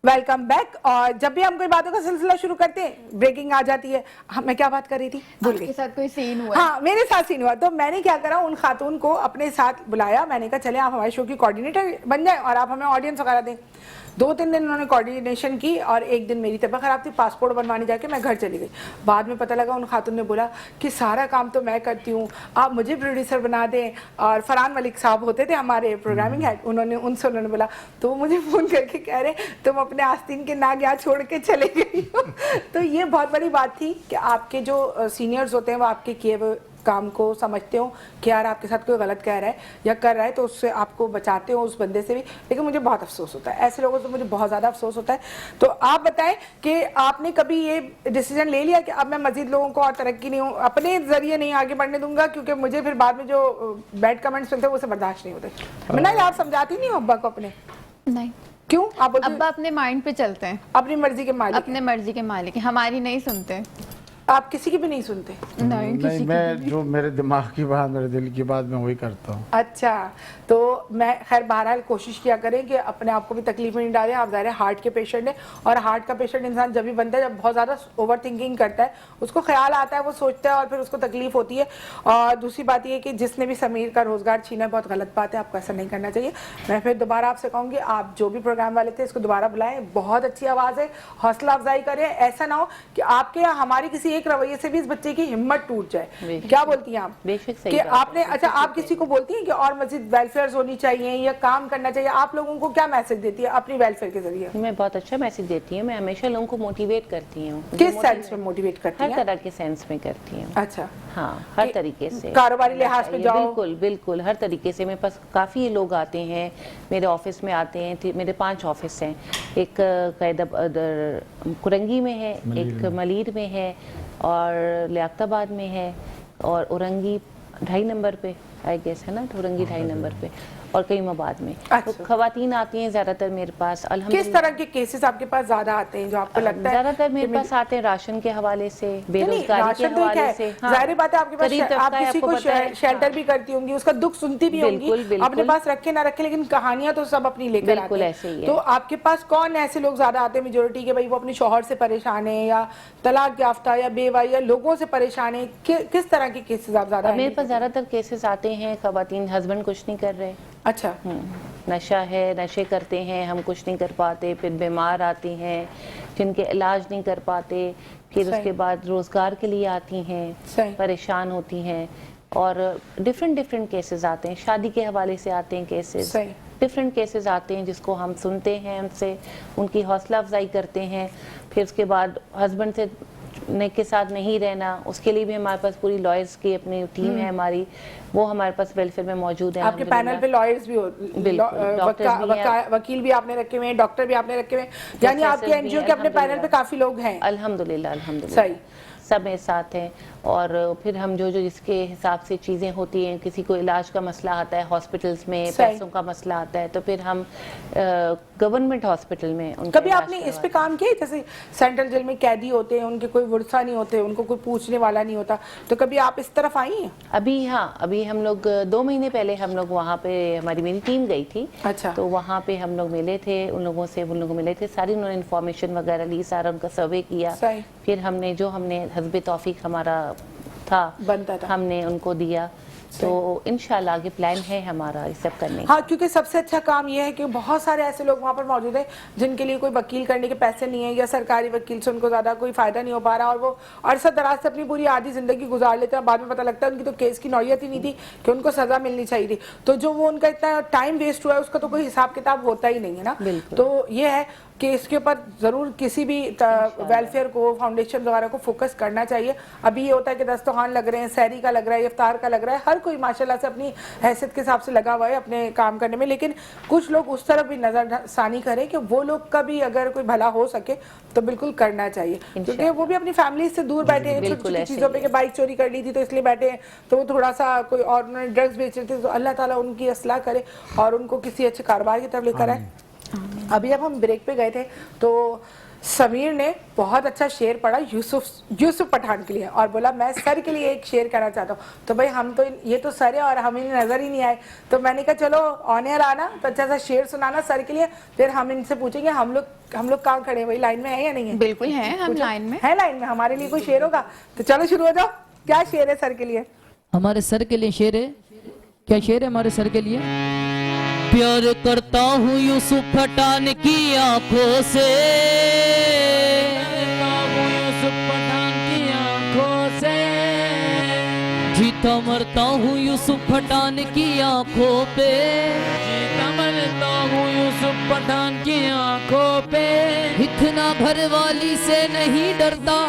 Welcome back. और जब भी हम कोई बातों का सिलसिला शुरू करते हैं ब्रेकिंग आ जाती है। मैं क्या बात कर रही थी, भूल गई। आपके साथ कोई सीन हुआ? हाँ, मेरे साथ सीन हुआ। तो मैंने क्या करा, उन खातून को अपने साथ बुलाया। मैंने कहा चले आप हमारे शो की कोऑर्डिनेटर बन जाए और आप हमें ऑडियंस वगैरह दें। 2-3 दिन उन्होंने कोऑर्डिनेशन की और एक दिन मेरी तबीयत खराब थी, पासपोर्ट बनवाने जाके मैं घर चली गई। बाद में पता लगा उन खातून ने बोला कि सारा काम तो मैं करती हूँ, आप मुझे प्रोड्यूसर बना दें। और फरहान मलिक साहब होते थे हमारे प्रोग्रामिंग हेड, उन्होंने बोला। तो वो मुझे फ़ोन करके कह रहे तुम अपने आस्तीन के नाग यहाँ छोड़ के चले गई हो। तो ये बहुत बड़ी बात थी कि आपके जो सीनियर्स होते हैं वो आपके किए हुए काम को समझते हो कि यार आपके साथ कोई गलत कह रहा है या कर रहा है, तो उससे आपको बचाते हो उस बंदे से भी। लेकिन मुझे बहुत अफसोस होता है, ऐसे लोगों से मुझे बहुत ज़्यादा अफसोस होता है। तो आप बताएं कि आपने कभी ये डिसीजन ले लिया कि अब मैं मजीद लोगों को और तरक्की नहीं हूँ, अपने जरिए नहीं आगे बढ़ने दूंगा, क्योंकि मुझे फिर बाद में जो बैड कमेंट्स मिलते हैं वो से बर्दाश्त नहीं होते। मैं ना, आप समझाती नहीं हो अब्बा को अपने? नहीं। क्यों? आप अब्बा अपने माइंड पे चलते हैं, अपनी मर्जी के मालिक, अपने मर्जी के मालिक हैं, हमारी नहीं सुनते। आप किसी की भी नहीं सुनते? नहीं, मैं जो मेरे दिमाग की बात, मेरे दिल की बात, मैं वही करता हूँ। अच्छा, तो मैं खैर बहरहाल कोशिश किया करें कि अपने आप को भी तकलीफ में नहीं डालें। आप ज़ाहिर है हार्ट के पेशेंट हैं, और हार्ट का पेशेंट इंसान जब भी बनता है जब बहुत ज़्यादा ओवर थिंकिंग करता है, उसको ख्याल आता है, वो सोचता है और फिर उसको तकलीफ होती है। और दूसरी बात ये कि जिसने भी समीर का रोज़गार छीना बहुत गलत बात है, आपको ऐसा नहीं करना चाहिए। मैं फिर दोबारा आपसे कहूँगी, आप जो भी प्रोग्राम वाले थे इसको दोबारा बुलाएं, बहुत अच्छी आवाज़ है, हौसला अफजाई करें। ऐसा ना हो कि आपके या हमारी किसी एक रवैये से भी इस बच्चे की हिम्मत टूट जाए। क्या बोलती हैं आप? बेशक सही कि बात आपने, अच्छा, आप किसी को बोलती हैं कि और मजीद वेलफेयर होनी चाहिए या काम करना चाहिए, आप लोगों को क्या मैसेज देती है अपनी वेलफेयर के जरिए? मैं बहुत अच्छा मैसेज देती हूँ। मैं हमेशा लोगों को मोटिवेट करती हूँ। किस सेंस में मोटिवेट करती हैं? हर तरह के सेंस में करती हूँ। अच्छा, हाँ, हर तरीके से, कारोबारी लिहाज पे जाओ? बिल्कुल बिल्कुल, हर तरीके से। मेरे पास काफ़ी लोग आते हैं, मेरे ऑफिस में आते हैं। मेरे 5 ऑफिस हैं, एक कुरंगी में है, एक मलीर में है, और लियाकताबाद में है, और उरंगी 2.5 नंबर पे आई गेस है ना, उरंगी 2.5 नंबर पे, और कईमाबाद में। अच्छा। तो खवातीन आती हैं ज़्यादातर मेरे पास। किस तरह के केसेस आपके पास ज्यादा आते हैं जो आपको लगता है? ज़्यादातर मेरे पास आते हैं राशन के हवाले से, बेरोजगारी के हवाले से। जाहिर बात है आपके पास, आप किसी को शेल्टर भी करती होंगी, उसका दुख सुनती भी होंगी, अपने पास रखे ना रखे, लेकिन कहानियां तो सब अपनी लेकर आते हैं। ऐसे ही है। तो आपके पास कौन ऐसे लोग ज्यादा आते हैं मेजोरिटी के, भाई वो अपने शौहर से परेशान है या तलाक याफ्ता या बेवा या लोगों से परेशान है? किस तरह के केसेस आप ज्यादा? मेरे पास ज़्यादातर केसेस आते हैं खवातीन, हस्बैंड कुछ नहीं कर रहे। अच्छा, नशा है, नशे करते हैं, हम कुछ नहीं कर पाते, फिर बीमार आती हैं जिनके इलाज नहीं कर पाते, फिर उसके बाद रोज़गार के लिए आती हैं, परेशान होती हैं। और डिफरेंट केसेस आते हैं, शादी के हवाले से आते हैं केसेस, डिफरेंट केसेस आते हैं जिसको हम सुनते हैं, उनसे उनकी हौसला अफजाई करते हैं। फिर उसके बाद हस्बैंड से के साथ नहीं रहना, उसके लिए भी हमारे पास पूरी लॉयर्स की अपनी टीम है हमारी, वो हमारे पास वेलफेयर में मौजूद है। आपके पैनल पे लॉयर्स भी हो, वकील भी आपने रखे हुए हैं, डॉक्टर भी आपने रखे हुए हैं, यानी आपके एनजीओ के अपने पैनल पे काफी लोग हैं? अल्हम्दुलिल्लाह, सही, सब मेरे साथ हैं। और फिर हम जो जिसके हिसाब से चीज़ें होती हैं, किसी को इलाज का मसला आता है हॉस्पिटल्स में, पैसों का मसला आता है, तो फिर हम गवर्नमेंट हॉस्पिटल में। कभी आपने इस पे काम किया? जैसे सेंट्रल जेल में कैदी होते हैं, उनके कोई वर्सा नहीं होते, उनको कोई पूछने वाला नहीं होता, तो कभी आप इस तरफ आई हैं? अभी हम लोग 2 महीने पहले हम लोग वहाँ पे, मेरी टीम गई थी। अच्छा। तो वहाँ पे हम लोग मिले थे, उन लोगों को मिले थे, सारी उन्होंने इन्फॉर्मेशन वगैरह ली, सारा उनका सर्वे किया। फिर हमने हस्बे तौफीक हमारा बनता था, हमने उनको दिया। तो इंशाल्लाह आगे प्लान है हमारा इस सब करने का। हाँ, क्योंकि सबसे अच्छा काम यह है कि बहुत सारे ऐसे लोग वहाँ पर मौजूद हैं जिनके लिए कोई वकील करने के पैसे नहीं है, या सरकारी वकील से उनको ज़्यादा कोई फ़ायदा नहीं हो पा रहा, और वो अरसा दराज से अपनी पूरी आधी ज़िंदगी गुजार लेते हैं। बाद में पता लगता है उनकी तो केस की नौयत ही नहीं थी कि उनको सज़ा मिलनी चाहिए थी। तो जो वो उनका इतना टाइम वेस्ट हुआ है उसका तो कोई हिसाब किताब होता ही नहीं है ना। तो ये है कि इसके ऊपर ज़रूर किसी भी वेलफेयर को, फाउंडेशन वगैरह को फोकस करना चाहिए। अभी ये होता है कि दस्तरखान लग रहे हैं, सहरी का लग रहा है, इफ्तार का लग रहा है, हर कोई माशाल्लाह से अपनी हैसियत के हिसाब से लगा हुआ है अपने काम करने में, लेकिन कुछ लोग उस तरफ भी नज़रसानी करें कि वो लोग का भी अगर कोई भला हो सके तो बिल्कुल करना चाहिए, क्योंकि वो भी अपनी फैमिली से दूर बैठे हैं, छोटी छोटी चीज़ों पर, बाइक चोरी कर ली थी तो इसलिए बैठे हैं, तो वो थोड़ा सा कोई और ड्रग्स बेच रहे थे, तो अल्लाह ताला उनकी असलाह करे और उनको किसी अच्छे कारोबार की तरफ लेकर आए। अभी जब हम ब्रेक पे गए थे तो समीर ने बहुत अच्छा शेर पढ़ा यूसुफ पठान के लिए और बोला मैं सर के लिए एक शेर कहना चाहता हूँ। तो भाई हम तो ये तो सर है और हमें नजर ही नहीं आए, तो मैंने कहा चलो ऑन एयर आना तो अच्छा सा शेर सुनाना सर के लिए, फिर हम इनसे पूछेंगे हम लोग कहाँ खड़े हैं, वही लाइन में है या नहीं है? बिल्कुल है, हम लाइन में है, लाइन में। हमारे लिए कोई शेर होगा तो चलो शुरू हो जाओ। क्या शेर है सर के लिए? हमारे सर के लिए शेर है। क्या शेर है हमारे सर के लिए? प्यार करता हूँ यूसुफ पठान की आंखों से, यूसुफ पठान की आंखों से, जीता मरता हूँ यूसुफ पठान की आंखों पे, जीता मरता हूँ यूसुफ पठान की आंखों पे। इतना घर वाली से नहीं डरता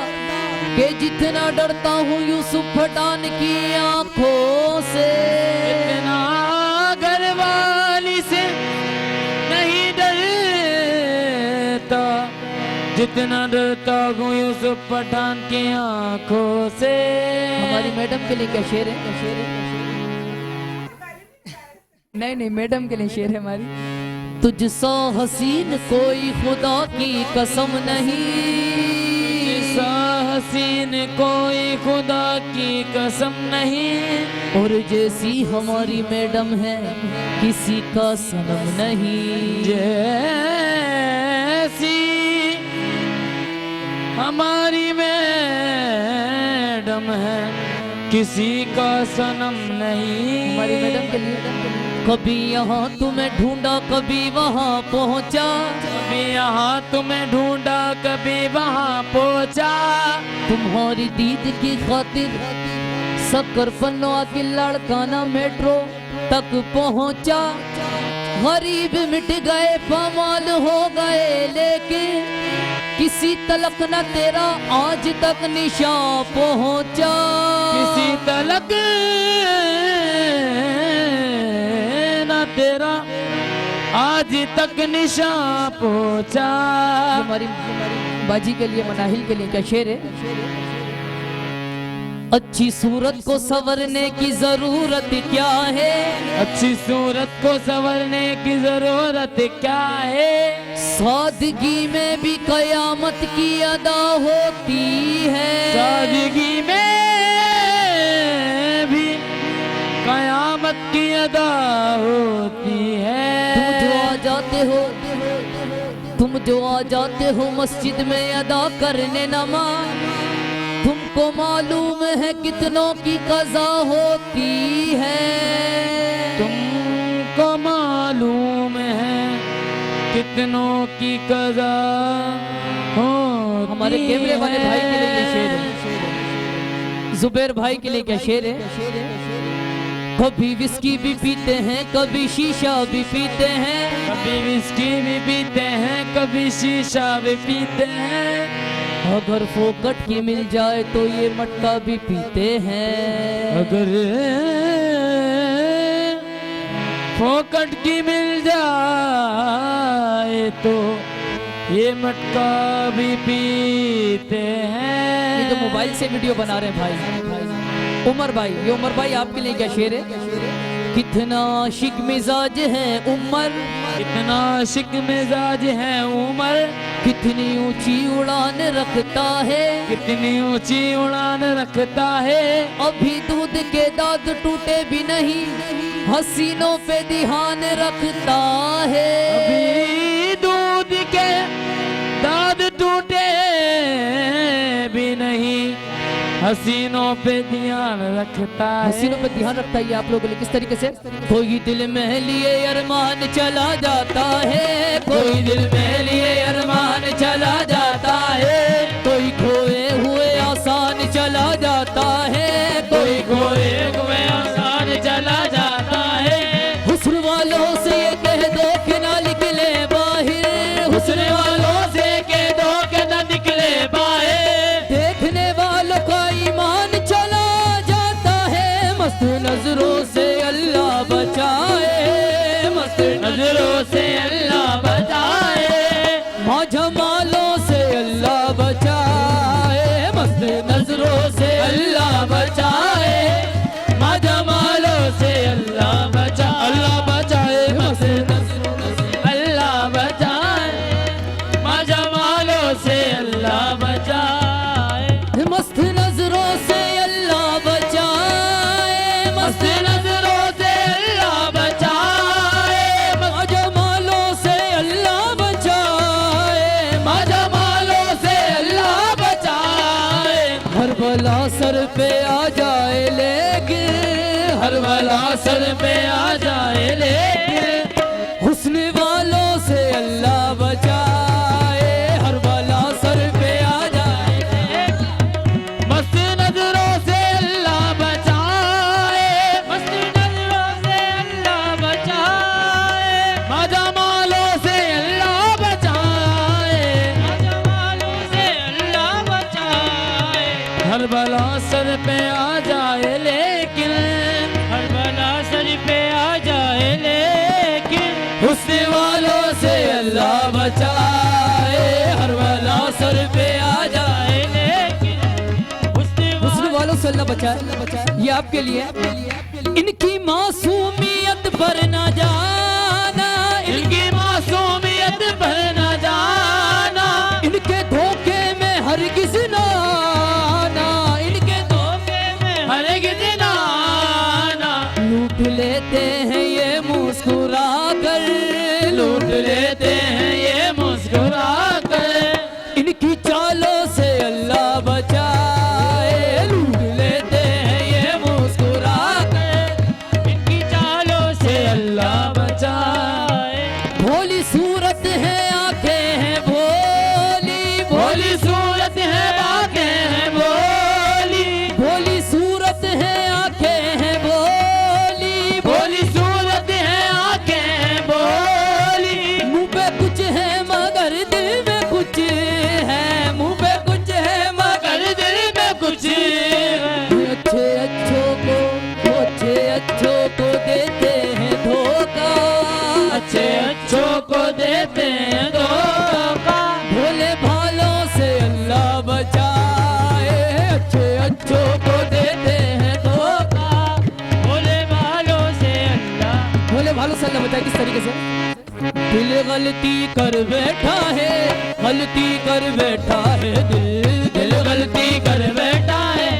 कि जितना डरता हूँ यूसुफ पठान की आंखों से। इतना घर वाली से नहीं डरता जितना डरता हूँ यूसुफ पठान की आंखों से। हमारी मैडम के लिए क्या शेर है? नहीं मैडम के लिए शेर है हमारी। तुझसा हसीन कोई खुदा की कसम नहीं, हसीन कोई खुदा की कसम नहीं, और जैसी हमारी मैडम है किसी का सनम नहीं। जैसी हमारी मैडम है किसी का सनम नहीं। हमारी मैडम के लिए कभी यहाँ तुम्हें ढूंढा कभी वहाँ पहुँचा, कभी यहाँ तुम्हें ढूंढा कभी वहाँ पहुँचा। तुम्हारी दीद की खातिर शक्कर फन्नवा की लड़काना मेट्रो तक पहुँचा। गरीब मिट गए पामाल हो गए लेकिन किसी तलक न तेरा आज तक निशान पहुँचा। किसी तलक तेरा आज तक निशान पहुंचा। हमारी बाजी के लिए मनाहिल के लिए क्या शेर है? अच्छी सूरत को संवरने की जरूरत क्या है, अच्छी सूरत को संवरने की जरूरत क्या है। सादगी में भी कयामत की अदा होती है, सादगी में भी कयामत की अदा होती है। तुम जो आ जाते हो मस्जिद में अदा करने नमाज, तुमको मालूम है कितनों की कज़ा होती है। तुमको मालूम है कितनों की कज़ा होती। हमारे कैमरे वाले भाई के लिए ये शेर है। जुबैर भाई के लिए क्या शेर है? कभी विस्की भी पीते हैं कभी शीशा भी पीते हैं, कभी विस्की भी पीते हैं कभी शीशा भी पीते हैं। अगर फोकट की मिल जाए तो ये मटका भी पीते हैं, अगर फोकट की मिल जाए तो ये मटका भी पीते हैं। ये तो मोबाइल से वीडियो बना रहे हैं भाई उमर भाई, ये उमर भाई आपके लिए क्या शेर है? कितना आशिक मिजाज है उमर, कितना आशिक मिजाज है उमर, कितनी ऊंची उड़ान रखता है, कितनी ऊंची उड़ान रखता है। अभी दूध के दांत टूटे भी नहीं हसीनों पे ध्यान रखता है, अभी दूध के दांत टूटे भी नहीं हसीनों पे ध्यान रखता है। हसीनों पे ध्यान रखता है आप लोगों के लिए किस तरीके से? कोई दिल में लिए अरमान चला जाता है, कोई दिल में लिए अरमान चला जाता है, कोई खोए हुए आसान चला जाता है, कोई खोए हुए आसान चला जाता है। हुस्न वालों से ये कह दो कि ना निकले बाहर, हुस्न वालों से कह दो कि ना निकले बाहर। देखने वालों का ईमान चला जाता है, मस्त नजरों से अल्लाह बचाए, मस्त नजरों से अल्लाह बचाए, माजमालों से अल्लाह बचाए, मस्त नजरों से अल्लाह बचाए, माजमालों से अल्लाह बचाए, अल्लाह बचाए, मस्त नजरों से अल्लाह बचाए। माजा मालों से अल्लाह बचाए, हर बला सर पे आ जाए लेकिन, हर बला सर पे आ जाए लेकिन, हुस्न वालों से अल्लाह बचाए, हर बला सर पे आ जाए लेकिन, मस्त नजरों से अल्लाह बचाए, मस्त नजरों से अल्लाह बचाए, माजा मालों से अल्लाह बचाए, माजा मालों से अल्लाह बचाए, हर बला सर पे आ जाए लेकिन, हर बला सर पे आ जाए लेकिन, हुस्न वालों से अल्लाह बचाए, हर बला सर पे आ जाए लेकिन, हुस्न वालों से अल्लाह बचाए। ये आपके लिए, इनकी मासूमियत पर ना जाना, इनकी मासूमियत पर ना जाना, इनके धोखे में हरगिज़ ना आना, इनके धोखे में हरगिज़ ना आना, लूट लेते हैं ये मुस्कुरा कर, लूट लेते हैं ये मुस्कुरा कर, इनकी चालों से अल्लाह बचाए, लूट लेते हैं ये मुस्कुरा कर, इनकी चालों से अल्लाह बचाए। भोली सूरत है आंखें हैं भोली, भोली सूरत है आंखें हैं भोली, भोली सूरत है आंखें हैं भोली, भोली सूरत है आंखें हैं भोली, मुंह पे कुछ है मगर दिल में कुछ है, मुंह पे कुछ है मगर दिल में कुछ है, अच्छे अच्छों को, अच्छे अच्छों को देते हैं धोखा, अच्छे अच्छों को देते हैं धोखा, भोले भालों से अल्लाह बचाए, अच्छे अच्छों को देते हैं धोखा, भोले भालों से अल्लाह, भोले भालों से अल्लाह बचाए। किस तरीके से? दिल गलती कर बैठा है, गलती कर बैठा है दिल, दिल गलती कर बैठा है,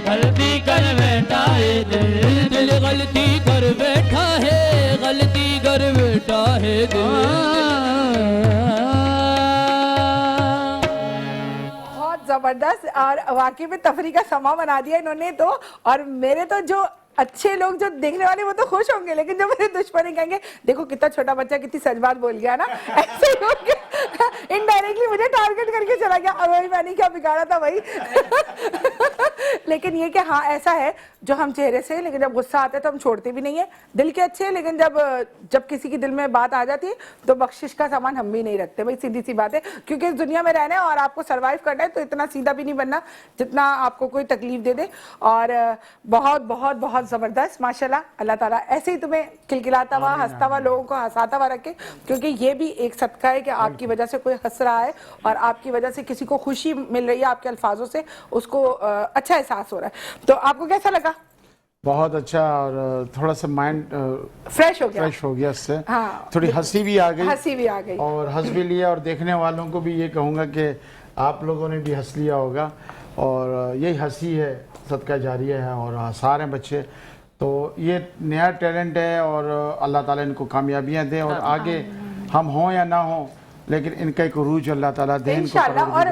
गलती कर बैठा है दिल, दिल गलती कर बैठा है, गलती कर बैठा है दिल। बहुत जबरदस्त, और वाकई में तफरी का समा बना दिया इन्होंने तो। और मेरे तो जो अच्छे लोग जो देखने वाले वो तो खुश होंगे, लेकिन जो मेरे दुश्मन ही कहेंगे देखो कितना छोटा बच्चा कितनी सच बात बोल गया ना, ऐसे ही होंगे। इनडायरेक्टली मुझे टारगेट करके चला गया, अब वही मैंने क्या बिगाड़ा था भाई। लेकिन ये कि हाँ ऐसा है जो हम चेहरे से, लेकिन जब गुस्सा आता है तो हम छोड़ते भी नहीं है। दिल के अच्छे हैं, लेकिन जब किसी की दिल में बात आ जाती है तो बख्शिश का सामान हम भी नहीं रखते भाई, सीधी सी बात है। क्योंकि इस दुनिया में रहना है और आपको सर्वाइव करना है, तो इतना सीधा भी नहीं बनना जितना आपको कोई तकलीफ दे दे। और बहुत बहुत बहुत जबरदस्त, माशाल्लाह। अल्लाह ताला ऐसे ही तुम्हें खिलखिलाता हुआ, हंसता हुआ, लोगों को हंसाता हुआ रखे, क्योंकि ये भी एक सदका है कि आपकी वजह से कोई हंस रहा है और आपकी वजह से किसी को खुशी मिल रही है आपके अल्फाजों से, उसको अच्छा एहसास हो रहा है। तो आपको कैसा लगा? बहुत अच्छा, और थोड़ा सा माइंड फ्रेश हो गया इससे। हाँ, थोड़ी हंसी भी आ गई, और हंस भी लिया। और देखने वालों को भी ये कहूँगा कि आप लोगों ने भी हंस लिया होगा, और यही हंसी है, सदका जारिया है, और हंसा रहे हैं बच्चे। तो ये नया टैलेंट है, और अल्लाह ताला इनको कामयाबियाँ दे, और आगे हम हों या ना हों, लेकिन इनका एक उरूज अल्लाह ताला दे इनको। और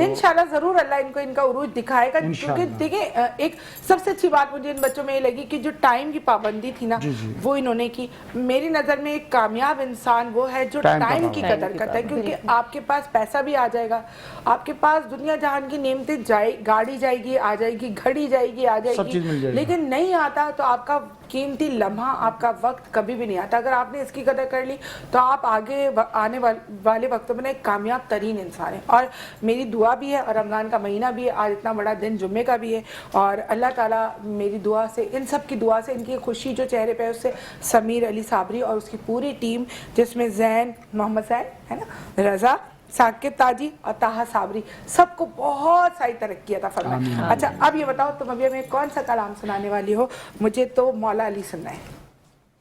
इंशाल्लाह जरूर अल्लाह इनको इनका उरूज दिखाएगा। क्योंकि देखिए, एक सबसे अच्छी बात मुझे इन बच्चों में ये लगी कि जो टाइम की पाबंदी थी ना, वो इन्होंने की। मेरी नज़र में एक कामयाब इंसान वो है जो टाइम की कदर करता है, क्योंकि आपके पास पैसा भी आ जाएगा, आपके पास दुनिया जहान की नेमतें गाड़ी जाएगी, आ जाएगी, घड़ी जाएगी, आ जाएगी, लेकिन नहीं आता तो आपका कीमती लम्हा, आपका वक्त कभी भी नहीं आता। अगर आपने इसकी कदर कर ली तो आप आगे आने वाले वक्तों में एक कामयाब तरीन इंसान है। और मेरी दुआ भी है, और रमज़ान का महीना भी है, आज इतना बड़ा दिन जुम्मे का भी है, और अल्लाह ताला मेरी दुआ से, इन सब की दुआ से, इनकी खुशी जो चेहरे पे है उससे समीर अली साबरी और उसकी पूरी टीम, जिसमें जैन, मोहम्मद जैन है ना, रज़ा, साकिब ताजी और ताहा साबरी, सबको बहुत सारी तरक्की अता फरमाए। अच्छा, अब ये बताओ तुम अभी हमें कौन सा कलाम सुनाने वाली हो? मुझे तो मौला अली सुनना है।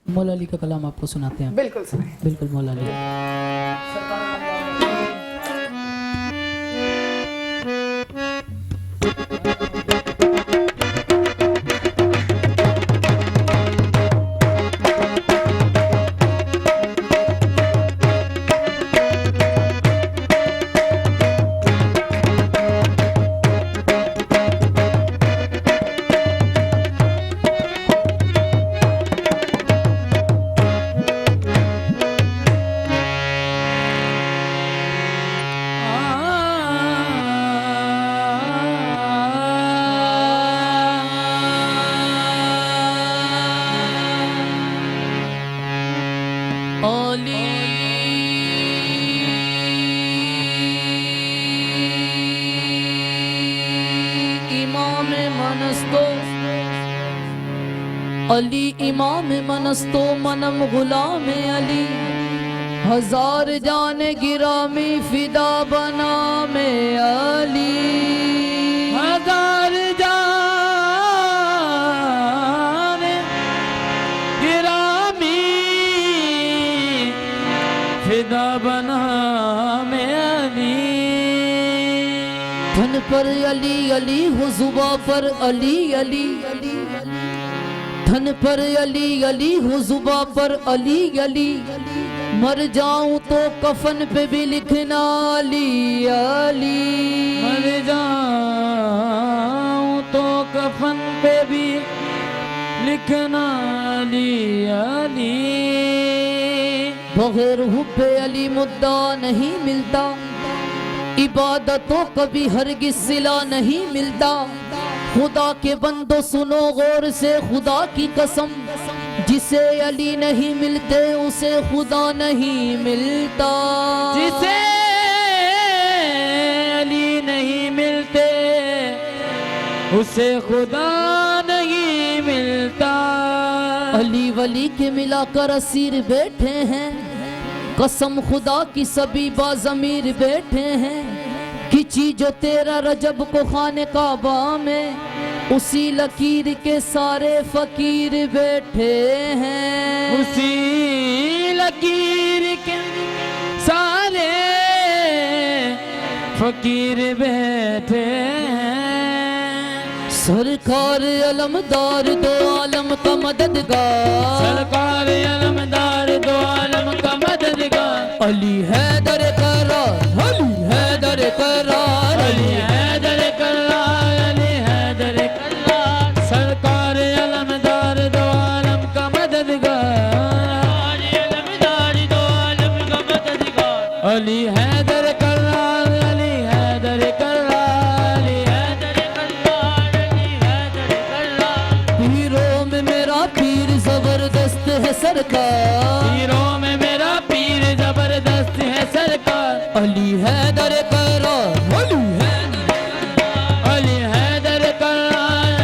मौला अली का कलाम आपको सुनाते हैं? बिल्कुल सुनाए। बिल्कुल मौला अली। मनस्तो अली इमाम मनस्तो मनम गुलाम अली हजार जान गिरामी फिदा बना में अली हजार जान गिरामी फिदा बना में अली धन पर अली अली हो जुबा पर अली अली धन पर अली अली हो जुबा पर अली अली मर जाऊं तो कफन पे भी लिखना अली अली मर जाऊं तो कफन पे भी लिखना अली अली बगैर हुब्बे अली मुद्दा नहीं मिलता इबादतों कभी हरगिज़ सिला नहीं मिलता खुदा के बंदो सुनो गौर से खुदा की कसम जिसे अली नहीं मिलते उसे खुदा नहीं मिलता जिसे अली नहीं मिलते उसे खुदा नहीं मिलता अली वली के मिलाकर असीर बैठे हैं कसम खुदा की सभी बाज़मीर बैठे हैं खिंची जो तेरा रजब को खाने काबा में उसी लकीर के सारे फकीर बैठे हैं उसी लकीर के सारे फकीर बैठे हैं सरकार अलमदार दो आलम का मददगार सरकार अलमदार दो आलम का मददगार अली हैदर करार अली हैदर करार अली हैदर करार अली हैदर करार सरकार अलमदार दो आलम का मददगार अलमदार दो आलम का मददगार अली हैदर करार अली हैदर करार अली हैदर करार अली हैदर करार पीरों में मेरा पीर जबरदस्त है सरकार पीरों में मेरा पीर जबरदस्त है सरकार अली हैदर करार अली हैदर करार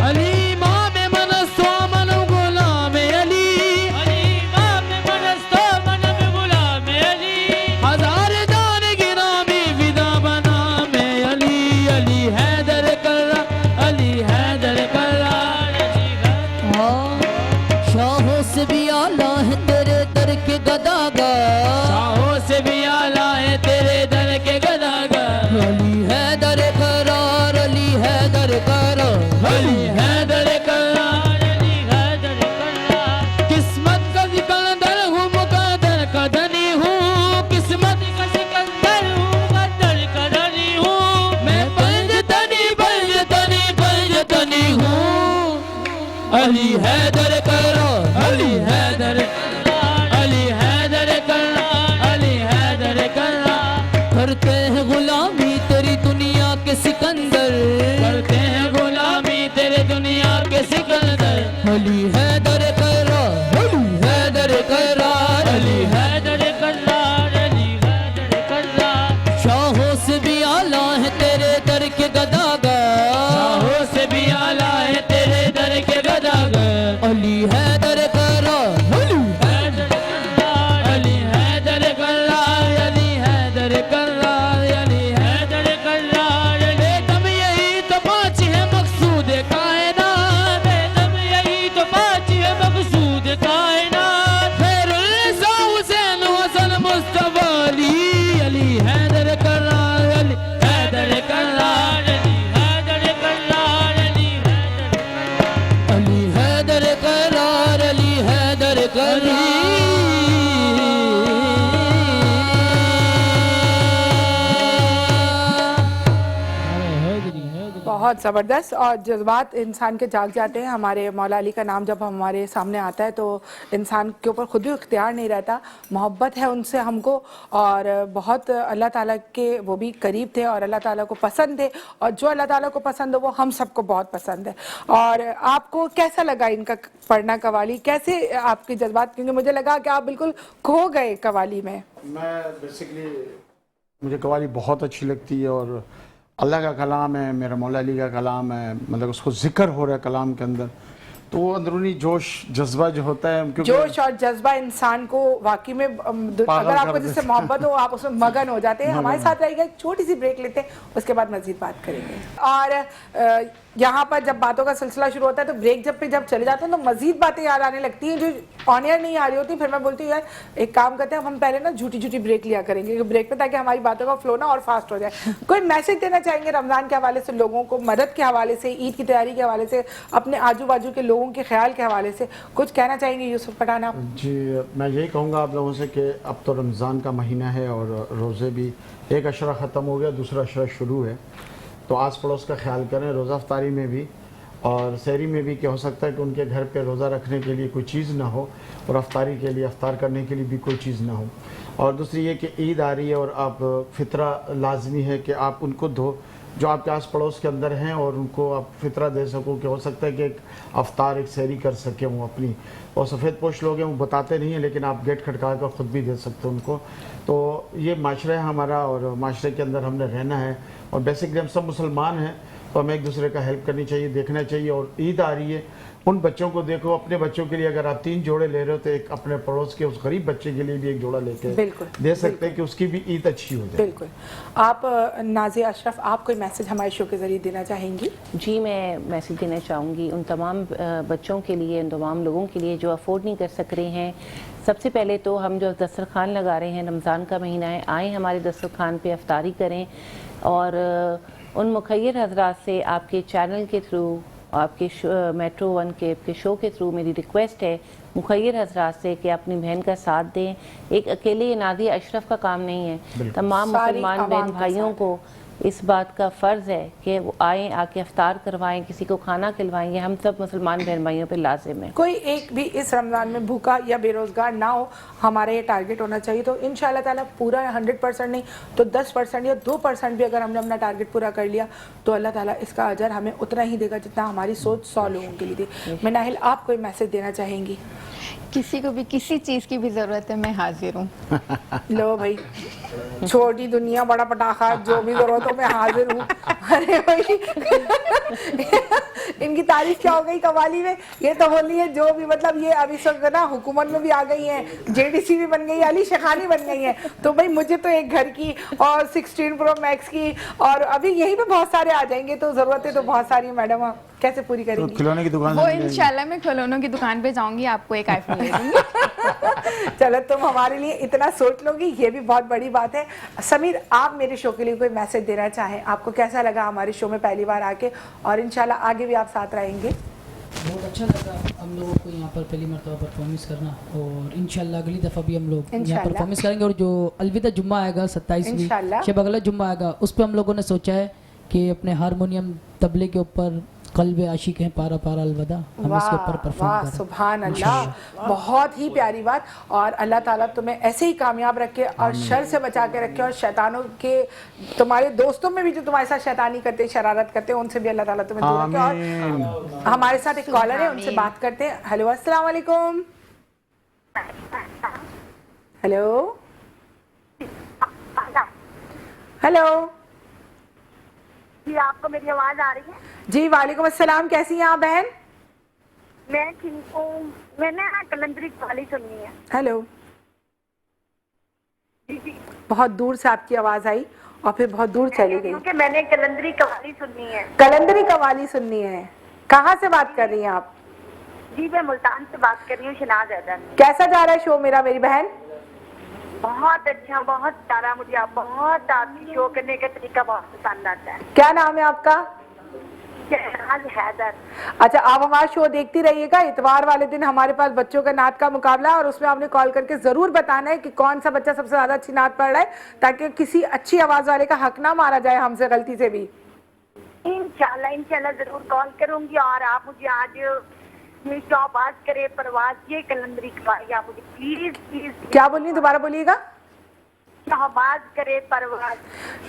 अली इमाम मनस्तो मनम गुलाम अली इमाम मनस्तो मनम गुलाम अली हजार जान गिरामी फिदा बना में अली अली हैदर करार अली हैदर करार शाहों से भी आला है तेरे दर के गदागार शाहों से भी आला है तेरे दर के गदागार अली हैदर करार अली हैदर करार अली हैदर करार अली हैदर करार किस्मत का सिकंदर हूँ मुकद्दर का धनी हूँ किस्मत का सिकंदर हूँ मुकद्दर का धनी हूँ मैं पंजतनी पंजतनी पंजतनी हूँ अली हैदर करार अली हैदर अली हैदर करार अली हैदर करार करते हैं गुलामी तेरी दुनिया के सिकंदर करते हैं गुलामी तेरे दुनिया के सिकंदर अली हैदर करार अली हैदर करार अली हैदर करार अली हैदर करार शाहों से भी आला है तेरे दर के गदागार शाहों से भी आला है तेरे दर के गदागार अली हैदर करार अली हैदर करार अली हैदर करार अली हैदर करार अली हैदर करार बेदम यही तो पाँच है मकसूद कायनात बेदम यही तो पाँच है मकसूद कायनात खैरुल हुसैन हसन मुस्तफा अली हैदर करार अली हैदर करार अली हैदर करार अली हैदर करार अली हैदर करार बहुत ज़बरदस्त और जज्बात इंसान के जाग जाते हैं। हमारे मौला अली का नाम जब हमारे सामने आता है तो इंसान के ऊपर खुद भी इख्तियार नहीं रहता, मोहब्बत है उनसे हमको और बहुत अल्लाह ताला के वो भी करीब थे और अल्लाह ताला को पसंद थे और जो अल्लाह ताला को पसंद है वो हम सबको बहुत पसंद है। और आपको कैसा लगा इनका पढ़ना कवाली, कैसे आपके जज्बात, क्योंकि मुझे लगा कि आप बिल्कुल खो गए कवाली में। मैं बेसिकली मुझे कवाली बहुत अच्छी लगती है और अल्लाह का कलाम है, मेरा मौला अली का कलाम है, मतलब उसको जिक्र हो रहा है कलाम के अंदर, तो वो अंदरूनी जोश जज्बा जो होता है, क्योंकि जोश और जज्बा इंसान को वाकई में अगर आपको जिससे मोहब्बत हो आप उसमें मगन हो जाते हैं। हमारे साथ रहेगा, एक छोटी सी ब्रेक लेते हैं, उसके बाद मजीद बात करेंगे। और यहाँ पर जब बातों का सिलसिला शुरू होता है तो ब्रेक जब चले जाते हैं तो मजीद बातें याद आने लगती हैं जो ऑन एयर नहीं आ रही होती। फिर मैं बोलती हूँ यार एक काम करते हैं, हम पहले ना झूठी ब्रेक लिया करेंगे ब्रेक पे, ताकि हमारी बातों का फ्लो ना और फास्ट हो जाए। कोई मैसेज देना चाहेंगे रमजान के हवाले से लोगों को, मदद के हवाले से, ईद की तैयारी के हवाले से, अपने आजू बाजू के लोगों के ख्याल के हवाले से कुछ कहना चाहेंगे यूसुफ पठान आप? जी, मैं यही कहूँगा आप लोगों से कि अब तो रमज़ान का महीना है और रोज़े भी, एक अशरा ख़त्म हो गया, दूसरा अशरा शुरू है, तो आस पड़ोस का ख्याल करें, रोज़ा अफ्तारी में भी और सहरी में भी। क्या हो सकता है कि उनके घर पे रोज़ा रखने के लिए कोई चीज़ ना हो और अफ्तारी के लिए, अफ्तार करने के लिए भी कोई चीज़ ना हो। और दूसरी ये कि ईद आ रही है और आप फ़ितरा लाजमी है कि आप उनको दो जो आपके आस पड़ोस के अंदर हैं और उनको आप फ़ितरा दे सको, कि हो सकता है कि एक अफ्तार, एक सहरी कर सकें वो अपनी। और सफ़ेद पोश लोग हैं वो बताते नहीं हैं, लेकिन आप गेट खटका कर ख़ुद भी दे सकते हो उनको। तो ये माशरा है हमारा और माशरे के अंदर हमने रहना है, और बेसिकली हम सब मुसलमान हैं तो हमें एक दूसरे का हेल्प करनी चाहिए, देखना चाहिए। और ईद आ रही है, उन बच्चों को देखो, अपने बच्चों के लिए अगर आप 3 जोड़े ले रहे हो तो एक अपने पड़ोस के उस गरीब बच्चे के लिए भी एक जोड़ा लेके दे सकते हैं कि उसकी भी ईद अच्छी हो जाए। बिल्कुल। आप नाज़िया अशरफ, आप कोई मैसेज हमारे शो के जरिए देना चाहेंगी? जी, मैं मैसेज देना चाहूँगी उन तमाम बच्चों के लिए, उन तमाम लोगों के लिए जो अफोर्ड नहीं कर सक रहे हैं। सबसे पहले तो हम जो दस्तरखान लगा रहे हैं, रमज़ान का महीना है, आएँ हमारे दस्तरखान पे अफ्तारी करें। और उन मुखय्यर हजरात से आपके चैनल के थ्रू, आपके मेट्रो 1 के शो के थ्रू मेरी रिक्वेस्ट है मुखय्यर हजरात से कि अपनी बहन का साथ दें। एक अकेले नाज़िया अशरफ का काम नहीं है, तमाम मुसलमान बहन भाइयों को इस बात का फ़र्ज़ है कि वो आएँ, आके अफ्तार करवाएं, किसी को खाना खिलवाएं। ये हम सब मुसलमान बहन भाइयों पे लाजिम है। कोई एक भी इस रमज़ान में भूखा या बेरोज़गार ना हो, हमारा ये टारगेट होना चाहिए। तो इंशाअल्लाह ताला पूरा 100% नहीं तो 10% या 2% भी अगर हमने अपना टारगेट पूरा कर लिया तो अल्लाह ताला इसका अजर हमें उतना ही देगा जितना हमारी सोच 100 लोगों के लिए दी। मैं नाहिल, आप कोई मैसेज देना चाहेंगी? किसी को भी किसी चीज़ की भी ज़रूरत है, मैं हाजिर हूँ। लो भाई, छोटी दुनिया बड़ा पटाखा, जो भी जरूरत हो मैं हाजिर हूँ। अरे भाई इनकी तारीफ क्या हो गई कवाली में, ये तो होली है जो भी, मतलब ये अभी सब ना हुकूमत में भी आ गई हैं, जेडीसी भी बन गई है, अली शेखानी बन गई है। तो भाई मुझे तो एक घर की और 16 प्रो मैक्स की, और अभी यही पे बहुत सारे आ जाएंगे, तो जरूरतें तो बहुत सारी। मैडम कैसे पूरी करेंगी? तो खिलौने की दुकान वो इंशाल्लाह मैं खिलौनों की दुकान पे जाऊंगी, आपको एक आईफोन ले दूंगी। चलो, तुम हमारे लिए इतना सोच लोगी, ये भी बहुत बड़ी बात है। समीर, आप मेरे शो के लिए कोई मैसेज देना चाहें? आपको कैसा लगा हमारे शो में पहली बार आके, और इंशाल्लाह आगे भी आप साथ रहेंगे? बहुत अच्छा लगा हम लोगों को यहाँ पर पहली मरतबा परफॉर्मेंस करना, और इंशाल्लाह अगली दफ़ा भी हम लोग यहाँ परफॉर्मेंस करेंगे। और जो अलविदा जुम्मा आएगा 27वीं शब अगला जुम्मा आएगा, उस पर हम लोगों ने सोचा है कि अपने हारमोनियम तबले के ऊपर कल्बे आशिक हैं पारा पारा अलविदा, हम इसके ऊपर परफॉर्म करें। सुभान अल्लाह, बहुत ही प्यारी बात। और अल्लाह ताला तुम्हें ऐसे ही कामयाब रखे और शर से बचा के रखे, और शैतानों के, तुम्हारे दोस्तों में भी जो तुम्हारे साथ शैतानी करते, शरारत करते हैं, उनसे भी अल्लाह ताला तुम्हें दूर रखे। और हमारे साथ एक कॉलर है, उनसे बात करते हैं। हेलो, अस्सलाम वालेकुम। हेलो हेलो जी, आपको मेरी आवाज आ रही है? जी, वालेकुम अस्सलाम। कैसी हैं आप बहन? मैं ठीक हूँ। मैंने कलंदरी कवाली सुननी है। हेलो जी जी, बहुत दूर से आपकी आवाज आई और फिर बहुत दूर चली गई। क्योंकि मैंने कलंदरी कवाली सुननी है। कलंदरी कवाली सुननी है। कहाँ से बात कर रही हैं आप? जी, मैं मुल्तान से बात कर रही हूँ, शनाज हैदर। कैसा जा रहा है शो मेरा, मेरी बहन? बहुत अच्छा, बहुत प्यारा। मुझे आप बहुत, आपकी शो करने का तरीका बहुत पसंद आता है। क्या नाम है आपका? शनाज हैदर। अच्छा, आप हमारा शो देखती रहिएगा। इतवार वाले दिन हमारे पास बच्चों का नात का मुकाबला है, और उसमें आपने कॉल करके जरूर बताना है कि कौन सा बच्चा सबसे ज्यादा अच्छी नात पढ़ रहा है, ताकि किसी अच्छी आवाज वाले का हक ना मारा जाए हमसे गलती से भी। इंशाल्लाह इंशाल्लाह जरूर कॉल करूंगी। और आप मुझे आज मेरी शौबाज करे, परवाज ये कलंदरी कवाली आप मुझे प्लीज प्लीज। क्या बोलिए, दोबारा बोलिएगा। शहबाज करे परवाज।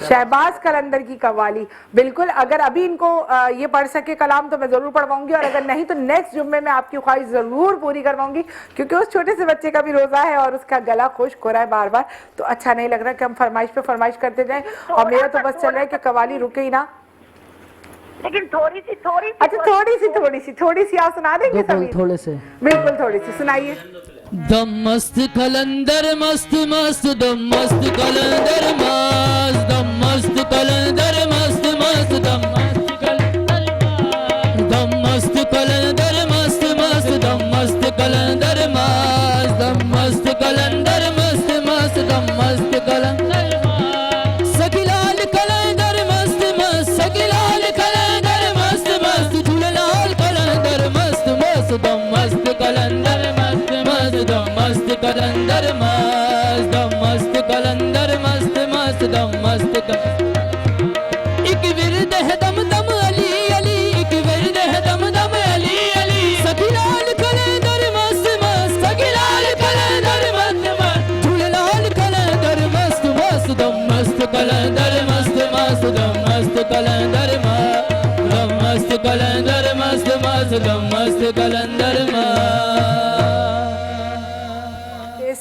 शहबाज कलंदर की कव्वाली, बिल्कुल। अगर अभी इनको ये पढ़ सके कलाम तो मैं जरूर पढ़वाऊंगी, और अगर नहीं तो नेक्स्ट जुम्मे में आपकी ख्वाहिश जरूर पूरी करवाऊंगी, क्योंकि उस छोटे से बच्चे का भी रोजा है और उसका गला खुश्क हो रहा है बार बार, तो अच्छा नहीं लग रहा कि हम फरमाइश पे फरमाइश करते जाएं। और मेरा तो बस चल रहा है कि कव्वाली रुके ही ना। लेकिन थोड़ी सी अच्छा, थोड़ी सी आप सुना देंगे समीर? थोड़े से, बिल्कुल, थोड़ी सी सुनाइए। दम मस्त कलंदर मस्त मस्त, दम मस्त कलंदर मस्त, दम मस्त कलंदर मस्त मस्त, दम मस्त कलंदर मस्त, दम मस्त कलंदर मस्त मस्त, दम मस्त कलंदर मस्त, दम मस्त कलंदर मस्त मस्त, दम मस्त कलंदर मस्त, सखीलाल कलंदर मस्त मस्त, सखीलाल कलंदर मस्त मस्त, झूलेलाल कलंदर मस्त मस्त, दम मस्त कलंदर मस्त मस्त, दम मस्त कलंदर मस्त, दम मस्त कलंदर मस्त मस्त, दम मस्त एक विरद है दम दम अली अली, एक विरद है दम दम अली अली, सखीलाल कलंदर मस्त मस्त, सखीलाल कलंदर मस्त मस्त, झूलेलाल कलंदर मस्त मस्त, दम मस्त कलंदर मस्त मस्त, दम मस्त कलंदर मस्त, दम मस्त कलंदर मस्त मस्त, दम मस्त कलंदर मस्त।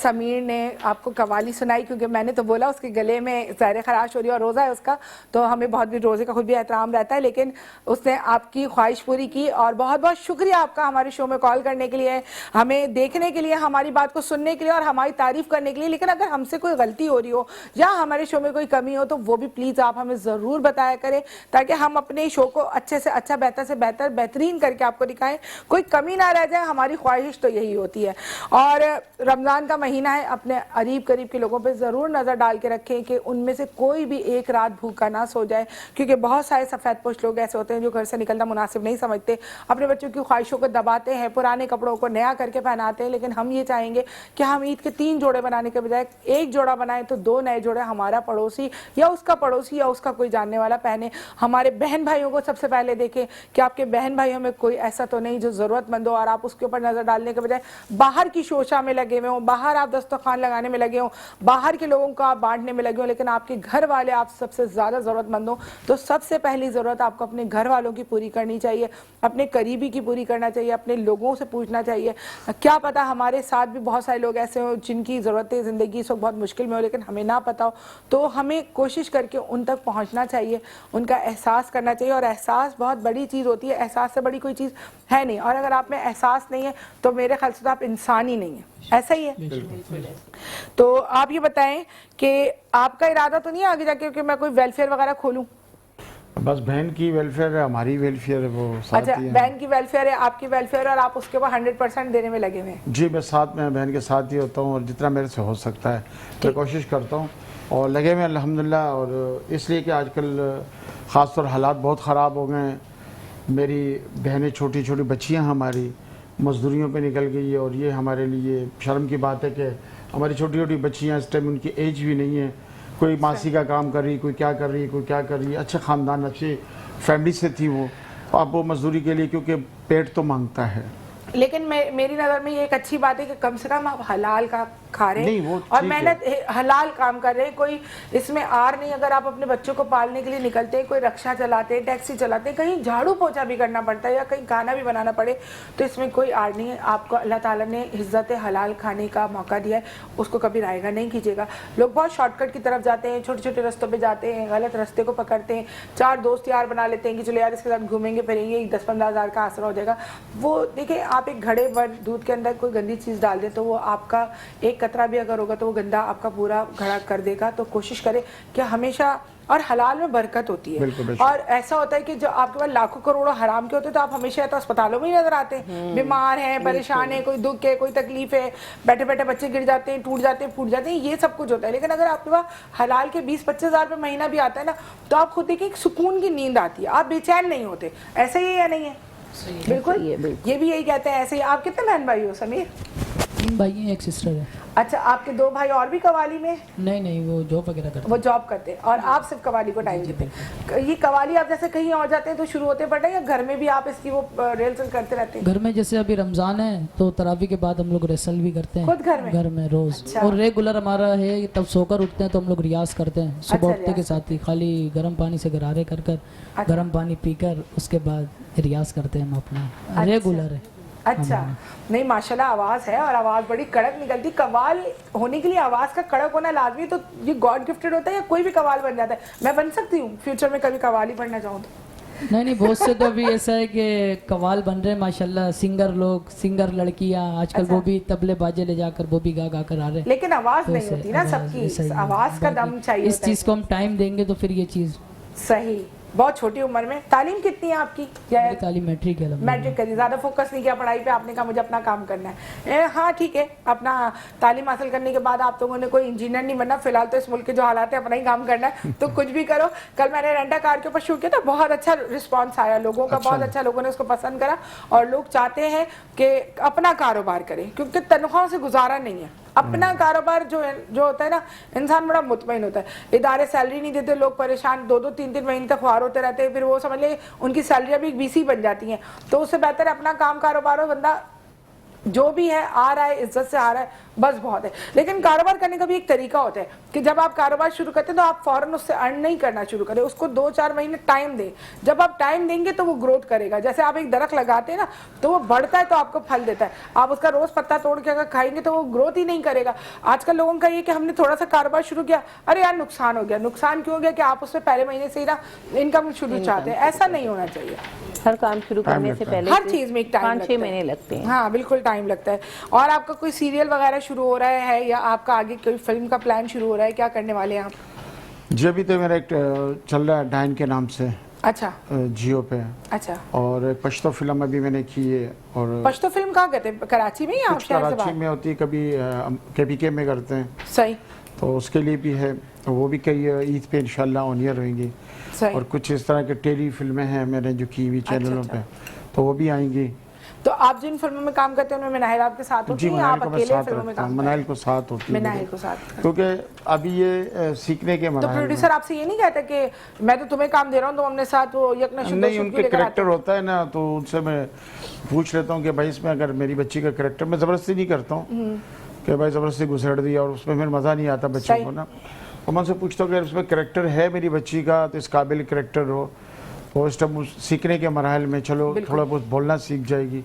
समीर ने आपको कवाली सुनाई, क्योंकि मैंने तो बोला उसके गले में ज़ाहिर खराश हो रही है और रोज़ा है उसका, तो हमें बहुत भी रोज़े का खुद भी एहतराम रहता है, लेकिन उसने आपकी ख्वाहिश पूरी की। और बहुत बहुत शुक्रिया आपका हमारे शो में कॉल करने के लिए, हमें देखने के लिए, हमारी बात को सुनने के लिए और हमारी तारीफ करने के लिए। लेकिन अगर हमसे कोई गलती हो रही हो या हमारे शो में कोई कमी हो तो वो भी प्लीज़ आप हमें ज़रूर बताया करें, ताकि हम अपने शो को अच्छे से अच्छा, बेहतर से बेहतर, बेहतरीन करके आपको दिखाएं, कोई कमी ना रह जाए। हमारी ख्वाहिश तो यही होती है। और रमज़ान का महीना है, अपने करीब करीब के लोगों पे ज़रूर नज़र डाल के रखें कि उनमें से कोई भी एक रात भूखा ना सो जाए, क्योंकि बहुत सारे सफ़ेद पोश लोग ऐसे होते हैं जो घर से निकलना मुनासिब नहीं समझते, अपने बच्चों की ख्वाहिशों को दबाते हैं, पुराने कपड़ों को नया करके पहनाते हैं। लेकिन हम ये चाहेंगे कि हम ईद के 3 जोड़े बनाने के बजाय एक जोड़ा बनाएं, तो 2 नए जोड़े हमारा पड़ोसी या उसका कोई जानने वाला पहने। हमारे बहन भाइयों को सबसे पहले देखें कि आपके बहन भाइयों में कोई ऐसा तो नहीं जो ज़रूरतमंद हो, और आप उसके ऊपर नज़र डालने के बजाय बाहर की शोशा में लगे हुए हों, बाहर आप दस्तरखान लगाने में लगे हों, बाहर के लोगों को आप बांटने में लगे हों, लेकिन आपके घर वाले आप सबसे ज़्यादा ज़रूरतमंद हो। तो सबसे पहली ज़रूरत आपको अपने घर वालों की पूरी करनी चाहिए, अपने करीबी की पूरी करना चाहिए, अपने लोगों से पूछना चाहिए। क्या पता हमारे साथ भी बहुत सारे लोग ऐसे हों जिनकी ज़रूरतें ज़िंदगी इस वक्त बहुत मुश्किल में हो, लेकिन हमें ना पता हो, तो हमें कोशिश करके उन तक पहुँचना चाहिए, उनका एहसास करना चाहिए। और एहसास बहुत बड़ी चीज़ होती है, एहसास से बड़ी कोई चीज़ है नहीं। और अगर आप में एहसास नहीं है तो मेरे ख्याल से तो आप इंसान ही नहीं है, ऐसा ही है। तो आप ये बताएं कि आपका इरादा तो नहीं है आगे जाके कि मैं कोई वेलफेयर वगैरह खोलूं? बस बहन की वेलफेयर है, हमारी वेलफेयर है, वो साथ अच्छा, ही है। बहन की वेलफेयर है, आपकी वेलफेयर, और आप उसके ऊपर 100% देने में लगे हुए हैं? जी, मैं साथ में बहन के साथ ही होता हूँ, और जितना मेरे से हो सकता है मैं कोशिश करता हूँ और लगे हुए अल्हम्दुलिल्लाह। और इसलिए कि आजकल ख़ासतौर हालात बहुत ख़राब हो गए हैं। मेरी बहनें, छोटी छोटी बच्चियाँ हमारी मजदूरियों पे निकल गई है, और ये हमारे लिए शर्म की बात है कि हमारी छोटी छोटी बच्चियाँ इस टाइम, उनकी एज भी नहीं है, कोई मासी का काम कर रही, कोई क्या कर रही, कोई क्या कर रही। अच्छे ख़ानदान, अच्छी फैमिली से थी वो, अब वो मजदूरी के लिए, क्योंकि पेट तो मांगता है। लेकिन मेरी नज़र में ये एक अच्छी बात है कि कम से कम आप हलाल का खा रहे हैं और मेहनत हलाल काम कर रहे हैं, कोई इसमें आर नहीं। अगर आप अपने बच्चों को पालने के लिए निकलते हैं, कोई रिक्शा चलाते हैं, टैक्सी चलाते हैं, कहीं झाड़ू पोछा भी करना पड़ता है या कहीं खाना भी बनाना पड़े, तो इसमें कोई आर नहीं है। आपको अल्लाह ताला ने इज्जत हलाल खाने का मौका दिया है, उसको कभी रायगा नहीं कीजिएगा। लोग बहुत शॉर्टकट की तरफ जाते हैं, छोटे छोटे रस्तों पर जाते हैं, गलत रास्ते को पकड़ते हैं, 4 दोस्त यार बना लेते हैं कि चलो यार इसके साथ घूमेंगे फिरेंगे, 10-15 हज़ार का आसरा हो जाएगा। वो देखिए, आप एक घड़े भर दूध के अंदर कोई गंदी चीज़ डाल दें तो वो आपका एक कतरा भी अगर होगा तो वो गंदा आपका पूरा घड़ा कर देगा। तो कोशिश करें कि हमेशा, और हलाल में बरकत होती है। और ऐसा होता है कि जो आपके पास लाखों करोड़ों हराम के होते हैं तो आप हमेशा तो अस्पतालों में ही नजर आते हैं, बीमार हैं, परेशान है, कोई दुख है, कोई तकलीफ है, बैठे बैठे बच्चे गिर जाते हैं, टूट जाते हैं, फूट जाते हैं, ये सब कुछ होता है। लेकिन अगर आपके पास हलाल के 20-25 हज़ार रुपये महीना भी आता है ना, तो आप खुद देखिए एक सुकून की नींद आती है, आप बेचैन नहीं होते। ऐसा ही है या नहीं है? बिल्कुल, ये भी यही कहते हैं। ऐसे ही आप कितने बहन भाई हो समीर? 3 भाई हैं, एक सिस्टर है। अच्छा, आपके 2 भाई और भी कवाली में? नहीं, वो जॉब वगैरह करते वो जॉब करते हैं और आप सिर्फ कवाली को टाइम देते हैं। ये कवाली आप जैसे कहीं और जाते हैं तो शुरू होते पड़े या घर में भी आप इसकी वो रिहर्सल करते रहते हैं? घर में जैसे अभी रमजान है तो तरावी के बाद हम लोग रिहर्सल भी करते हैं खुद घर में रोज। अच्छा। और रेगुलर हमारा है, तब सोकर उठते हैं तो हम लोग रियाज करते हैं सुबह अच्छा, उठते के साथ ही, खाली गर्म पानी से गरारे कर अच्छा। गर्म पानी पीकर उसके बाद रियाज करते हैं हम अपना, रेगुलर है। अच्छा, नहीं माशाल्लाह आवाज़ है और आवाज़ बड़ी कड़क निकलती। कवाल होने के लिए आवाज़ का कड़क होना लाजमी, तो ये गॉड गिफ्टेड होता है या कोई भी कवाल बन जाता है? मैं बन सकती हूँ फ्यूचर में कभी कवाली पढ़ना चाहूँ तो? नहीं, बहुत से तो अभी ऐसा है कि कवाल बन रहे हैं माशाल्लाह, सिंगर लड़कियां आजकल। अच्छा। वो भी तबले बाजे ले जाकर वो भी गा कर आ रहे हैं। लेकिन आवाज़ तो नहीं ऐसे होती ना सबकी, ऐसा ही है। आवाज़ का दम चाहिए इस होता है। चीज को हम टाइम देंगे तो फिर ये चीज। सही, बहुत छोटी उम्र में। तालीम कितनी है आपकी? या मेरी तालीम मैट्रिक है। मैट्रिक करी, ज़्यादा फोकस नहीं किया पढ़ाई पे, आपने कहा मुझे अपना काम करना है। हाँ ठीक है, अपना तालीम हासिल करने के बाद आप लोगों ने कोई इंजीनियर नहीं बनना, फिलहाल तो इस मुल्क के जो हालात है अपना ही काम करना है, तो कुछ भी करो। कल मैंने रेंटा कार के ऊपर शूट किया था, बहुत अच्छा रिस्पॉन्स आया लोगों का, बहुत अच्छा, लोगों ने उसको पसंद करा। और लोग चाहते हैं कि अपना कारोबार करें, क्योंकि तनख्वाह से गुजारा नहीं है। अपना कारोबार जो होता है ना, इंसान बड़ा मुतमईन होता है। इदारे सैलरी नहीं देते, लोग परेशान 2-2 3-3 महीने तक ख्वार होते रहते हैं, फिर वो समझ ले उनकी सैलरी भी बीसी बन जाती हैं। तो उससे बेहतर है अपना काम कारोबार हो, बंदा जो भी है आ रहा है, इज्जत से आ रहा है, बस बहुत है। लेकिन कारोबार करने का भी एक तरीका होता है कि जब आप कारोबार शुरू करते हैं तो आप फौरन उससे अर्न नहीं करना शुरू करें, उसको 2-4 महीने टाइम दें। जब आप टाइम देंगे तो वो ग्रोथ करेगा। जैसे आप एक दरख्त लगाते हैं ना, तो वो बढ़ता है तो आपको फल देता है। आप उसका रोज पत्ता तोड़ के अगर खाएंगे तो वो ग्रोथ ही नहीं करेगा। आजकल लोगों का ये कि हमने थोड़ा सा कारोबार शुरू किया, अरे यार नुकसान हो गया। नुकसान क्यों हो गया? कि आप उससे पहले महीने से ही ना इनकम शुरू चाहते हैं। ऐसा नहीं होना चाहिए। हर काम शुरू करने से पहले हर चीज में एक टाइम 5-6 महीने लगते हैं। हाँ बिल्कुल टाइम लगता है। और आपका कोई सीरियल वगैरह शुरू हो रहा है या आपका आगे कोई फिल्म का प्लान शुरू हो रहा है? क्या करने वाले हैं आप? जी अभी तो मेरा एक चल रहा है डाइन के नाम से। अच्छा, जियो पे। अच्छा, और एक पश्तो फिल्म अभी मैंने की है। और पश्तो फिल्म कहाँ करते हैं? कराची में या आप शहर से कराची बाहर? में होती है, कभी KPK में करते हैं। सही, तो उसके लिए भी है, तो वो भी कई ईद पे इंशाल्लाह ऑन ईयर रहेंगी। सही। और कुछ इस तरह के टेली फिल्में हैं मैंने जो की हुई चैनलों अच्छा। पे, तो वो भी आएंगी। तो आप जिन फिल्मों में काम करते हैं उनमें मिनाहिल आपके साथ होती जी है या आप मनाइल को मैं अकेले साथ फिल्मों में रखता हूँ, काम मनाइल को साथ होती है मिनाहिल मेरे। को साथ? क्योंकि अभी ये सीखने के तो मनाइल प्रोड्यूसर आपसे ये नहीं कहता कि मैं तो तुम्हें काम दे रहा हूँ, तुम अपने साथ वो नहीं, उनके करेक्टर होता है ना, तो उनसे मैं पूछ लेता हूँ कि भाई इसमें अगर मेरी बच्ची का करेक्टर, मैं ज़बरदस्ती नहीं करता हूँ कि भाई ज़बरदस्ती घुसेड़ दिया और उसमें फिर मज़ा नहीं आता बच्चों को ना। तो मैं उनसे पूछता हूँ कि उसमें करेक्टर है मेरी बच्ची का, तो इस काबिल करेक्टर हो, तो इस टाइम सीखने के मराहल में चलो थोड़ा बहुत बोलना सीख जाएगी।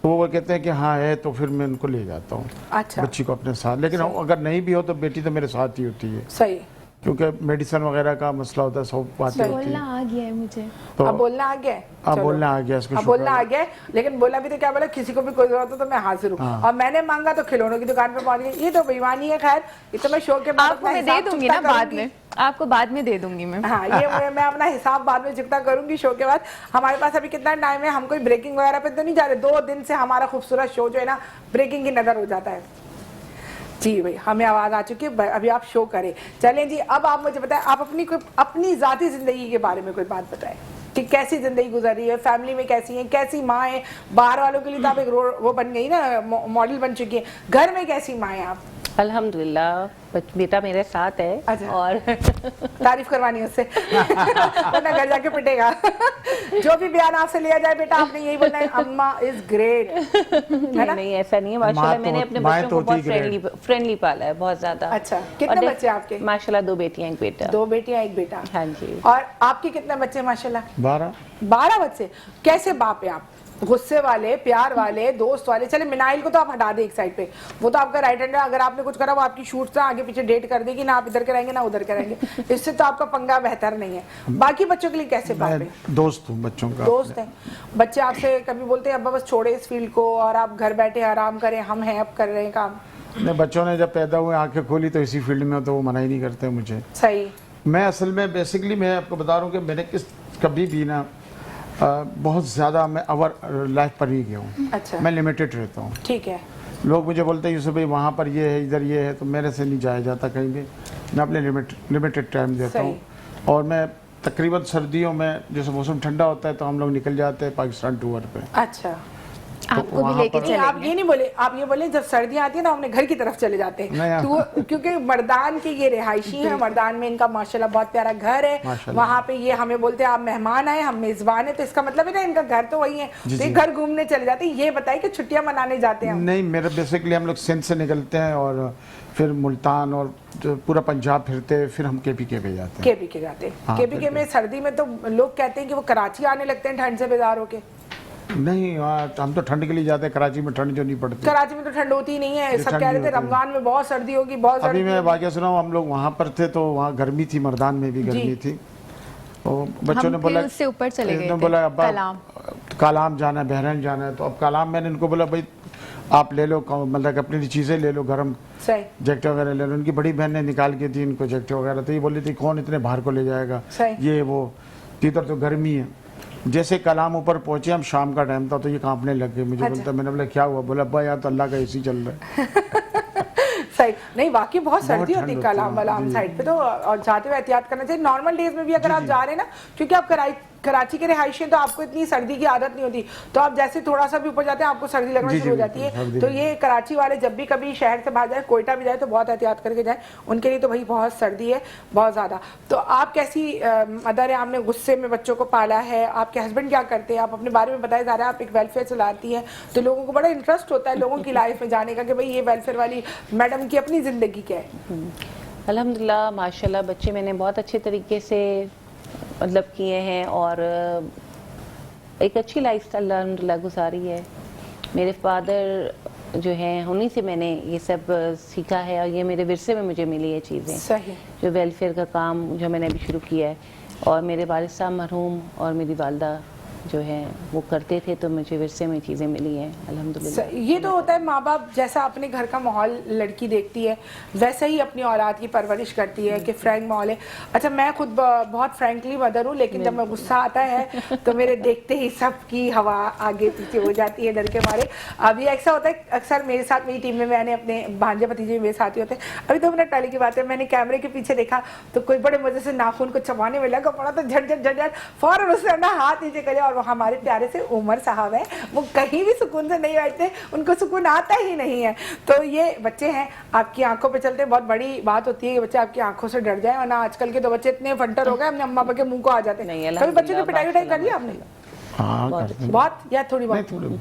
तो वो कहते हैं कि हाँ है, तो फिर मैं उनको ले जाता हूँ। अच्छा, बच्ची को अपने साथ। लेकिन अगर नहीं भी हो तो बेटी तो मेरे साथ ही होती है। सही, क्योंकि मेडिसिन वगैरह का मसला होता है, सब बातें होती बोलना है। आ गया है मुझे। तो अब बोलना आ गया है? अब चलो। बोलना आ गया, इसको अब बोलना आ गया है, लेकिन बोला भी तो क्या बोला, किसी को भी कोई जरूरत हो तो मैं हाजिर हूँ। हाँ। और मैंने मांगा तो खिलौनों की दुकान पे पहुंच गई। ये तो बेईमानी है। खैर ये तो मैं शो के बाद आपको अपना मैं दे हिसाब दूंगी चुकता ना बाद करूंगी। में, आपको बाद में दे दूंगी मैं। हाँ, ये मैं अपना हिसाब बाद में चुकता करूंगी शो के बाद। हमारे पास अभी कितना टाइम है? हम कोई ब्रेकिंग वगैरह पे तो नहीं जा रहे? 2 दिन से हमारा खूबसूरत शो जो है ना ब्रेकिंग की नजर हो जाता है। जी भाई, हमें आवाज आ चुकी है, अभी आप शो करें। चलें जी, अब आप मुझे बताएं, आप अपनी जाती जिंदगी के बारे में कोई बात बताएं कि कैसी जिंदगी गुजरी है, फैमिली में कैसी है, कैसी माँ है? बाहर वालों के लिए तो आप एक वो बन गई ना, मॉडल बन चुकी है। घर में कैसी माँ है आप? अल्हम्दुलिल्लाह बेटा मेरे साथ है। अच्छा। और तारीफ करवानी उससे वरना घर जाके पिटेगा। जो भी बयान आपसे लिया जाए बेटा आपने यही बोलना है, अम्मा इज ग्रेट, है ना? नहीं ऐसा नहीं है माशाल्लाह। मैंने अपने बच्चों को बहुत फ्रेंडली पाला है, बहुत ज्यादा। अच्छा, कितने बच्चे आपके? माशाल्लाह 2 बेटियां 1 बेटा। 2 बेटियां 1 बेटा। हाँ जी। और आपके कितने बच्चे? माशाल्लाह 12 बच्चे। कैसे बाप है आप? गुस्से वाले, प्यार वाले, दोस्त वाले? चले मिनाइल को तो आप हटा दे एक साइड पे, वो तो आपका राइट हैंड है। अगर आपने कुछ करा वो आपकी शूट से आगे पीछे डेट कर देगी ना, आप इधर कराएंगे ना उधर कराएंगे। इससे तो आपका पंगा बेहतर नहीं है। बाकी बच्चों के लिए कैसे बाप है? दोस्त हूँ बच्चों का। दोस्त हैं बच्चे आपसे कभी बोलते हैं अब्बा बस छोड़े इस फील्ड को और आप घर बैठे आराम करें, हम हैं अब कर रहे हैं काम? नहीं, बच्चों ने जब पैदा हुए आंखें खोली तो इसी फील्ड में, तो वो मना ही नहीं करते मुझे। सही। मैं असल में बेसिकली मैं आपको बता रहा हूँ कि मैंने कभी भी ना बहुत ज़्यादा मैं अवर लाइफ पर ही गया हूँ। अच्छा, मैं लिमिटेड रहता हूँ। ठीक है। लोग मुझे बोलते हैं यूसुफ भाई वहाँ पर ये है, इधर ये है, तो मेरे से नहीं जाया जाता कहीं भी। मैं अपने लिमिटेड टाइम देता हूँ। और मैं तकरीबन सर्दियों में जैसे मौसम ठंडा होता है तो हम लोग निकल जाते हैं पाकिस्तान टूर पे। अच्छा। आपको भी वहाँ लेके पर- नहीं, आप चलेंगे। ये नहीं बोले, आप ये बोले जब सर्दियाँ आती है ना हमने घर की तरफ चले जाते हैं नहीं, तो वो- क्योंकि मर्दान के ये रिहायशी है, मर्दान में इनका माशाल्लाह बहुत प्यारा घर है, माशाल्लाह। वहाँ पे ये हमें बोलते हैं आप मेहमान आए, हम मेजबान है, तो इसका मतलब है ना इनका घर तो वही है, जी, तो ये जी। घर घूमने चले जाते हैं। ये बताइए कि छुट्टियां मनाने जाते हैं हम? नहीं, मेरा बेसिकली हम लोग सिंध से निकलते हैं और फिर मुल्तान और जो पूरा पंजाब फिरते हैं, फिर हम KPK पे जाते हैं। केपीके जाते हैं। हाँ, केपीके में सर्दी में तो लोग कहते हैं कि वो कराची आने लगते हैं ठंड से बेजार होके। नहीं, हम तो ठंड के लिए जाते हैं, कराची में ठंड जो नहीं पड़ती। कराची में तो ठंड होती ही नहीं है, ये सब ठंड कह रहे नहीं थे होती। रमजान में बहुत सर्दी होगी, बहुत अभी सर्दी मैं होगी। वाकया सुनाऊं, हम लोग वहाँ पर थे तो वहाँ गर्मी थी, मर्दान में भी गर्मी थी, और बच्चों हम ने फिर बोला, उससे ऊपर चले गए इन्होंने थे, बोला अब्बा कलाम। कालाम जाना है, बहरैन जाना है, तो अब कालाम मैंने इनको बोला भाई आप ले लो, मतलब कि अपनी चीज़ें ले लो, गर्म सही जैकेट वगैरह ले लो। उनकी बड़ी बहन ने निकाल के दी इनको जैकेट वगैरह, तो ये बोली थी कौन इतने बाहर को ले जाएगा, सही। ये वो, इधर तो गर्मी है। जैसे कलाम ऊपर पहुंचे, हम शाम का टाइम था, तो ये कांपने लग गए। मुझे अच्छा। बोलता, मैंने बोला क्या हुआ? बोला अब्बा यार तो अल्लाह का AC चल रहा है। सही नहीं, वाकई बहुत सर्दी बहुत होती है ठंड कलाम होती है, वलाम जी। साइड पे तो, और जाते हुए एहतियात करना चाहिए। नॉर्मल डेज में भी अगर आप जा रहे हैं ना, क्योंकि आप कराची के रिहायशी हैं तो आपको इतनी सर्दी की आदत नहीं होती, तो आप जैसे थोड़ा सा भी ऊपर जाते हैं आपको सर्दी लगना जी, शुरू हो जी, जाती है। सर्दी तो लगती ये कराची वाले जब भी कभी शहर से बाहर जाए, कोयटा भी जाए तो बहुत एहतियात करके जाए, उनके लिए तो भाई बहुत सर्दी है, बहुत ज़्यादा। तो आप कैसी मदर है, आपने गुस्से में बच्चों को पाला है, आपके हस्बैंड क्या करते हैं, आप अपने बारे में बताए जा रहे हैं, आप एक वेलफेयर चलाती हैं, तो लोगों को बड़ा इंटरेस्ट होता है लोगों की लाइफ में जाने का कि भाई ये वेलफेयर वाली मैडम की अपनी ज़िंदगी क्या है। अल्हम्दुलिल्लाह माशाल्लाह बच्चे मैंने बहुत अच्छे तरीके से मतलब किए हैं और एक अच्छी लाइफस्टाइल अल्हम्दुलिल्लाह गुजारी है। मेरे फादर जो हैं उन्हीं से मैंने ये सब सीखा है और ये मेरे विरसे में मुझे मिली है चीज़ें, सही जो वेलफेयर का काम जो मैंने अभी शुरू किया है। और मेरे वालिद साहब मरहूम और मेरी वालदा जो है वो करते थे, तो मुझे विरसे में चीज़ें मिली हैं अल्हम्दुलिल्लाह। ये तो होता है, माँ बाप जैसा अपने घर का माहौल लड़की देखती है वैसे ही अपनी औलाद की परवरिश करती है कि फ्रैंक माहौल है। अच्छा, मैं खुद बहुत फ्रैंकली मदर हूँ, लेकिन जब मैं गुस्सा आता है तो मेरे देखते ही सबकी हवा आगे पीछे हो जाती है डर के मारे। अभी ऐसा होता है अक्सर मेरे साथ, मेरी टीम में मैंने अपने भांजे भतीजे भी मेरे साथ ही होते हैं। अभी 2 मिनट पहले की बात है, मैंने कैमरे के पीछे देखा तो कोई बड़े मजे से नाखून को चबाने में लगा पड़ा, तो झट झट झट झट फौरन उसने अपना हाथ नीचे करे। और वो हमारे प्यारे से उमर साहब है, वो कहीं भी सुकून से नहीं बैठते, उनको सुकून आता ही नहीं है। तो ये बच्चे हैं, आपकी आंखों पे चलते, बहुत बड़ी बात होती है कि बच्चे आपकी आंखों से डर जाए, वरना आजकल के तो बच्चे इतने फंटर हो गए अपने अम्मा के मुंह को आ जाते नहीं, हैं। कभी बच्चों की पिटाई उठाई कर लिया आपने? हाँ, करते हैं। बहुत या थोड़ी बहुत? नहीं, थोड़ी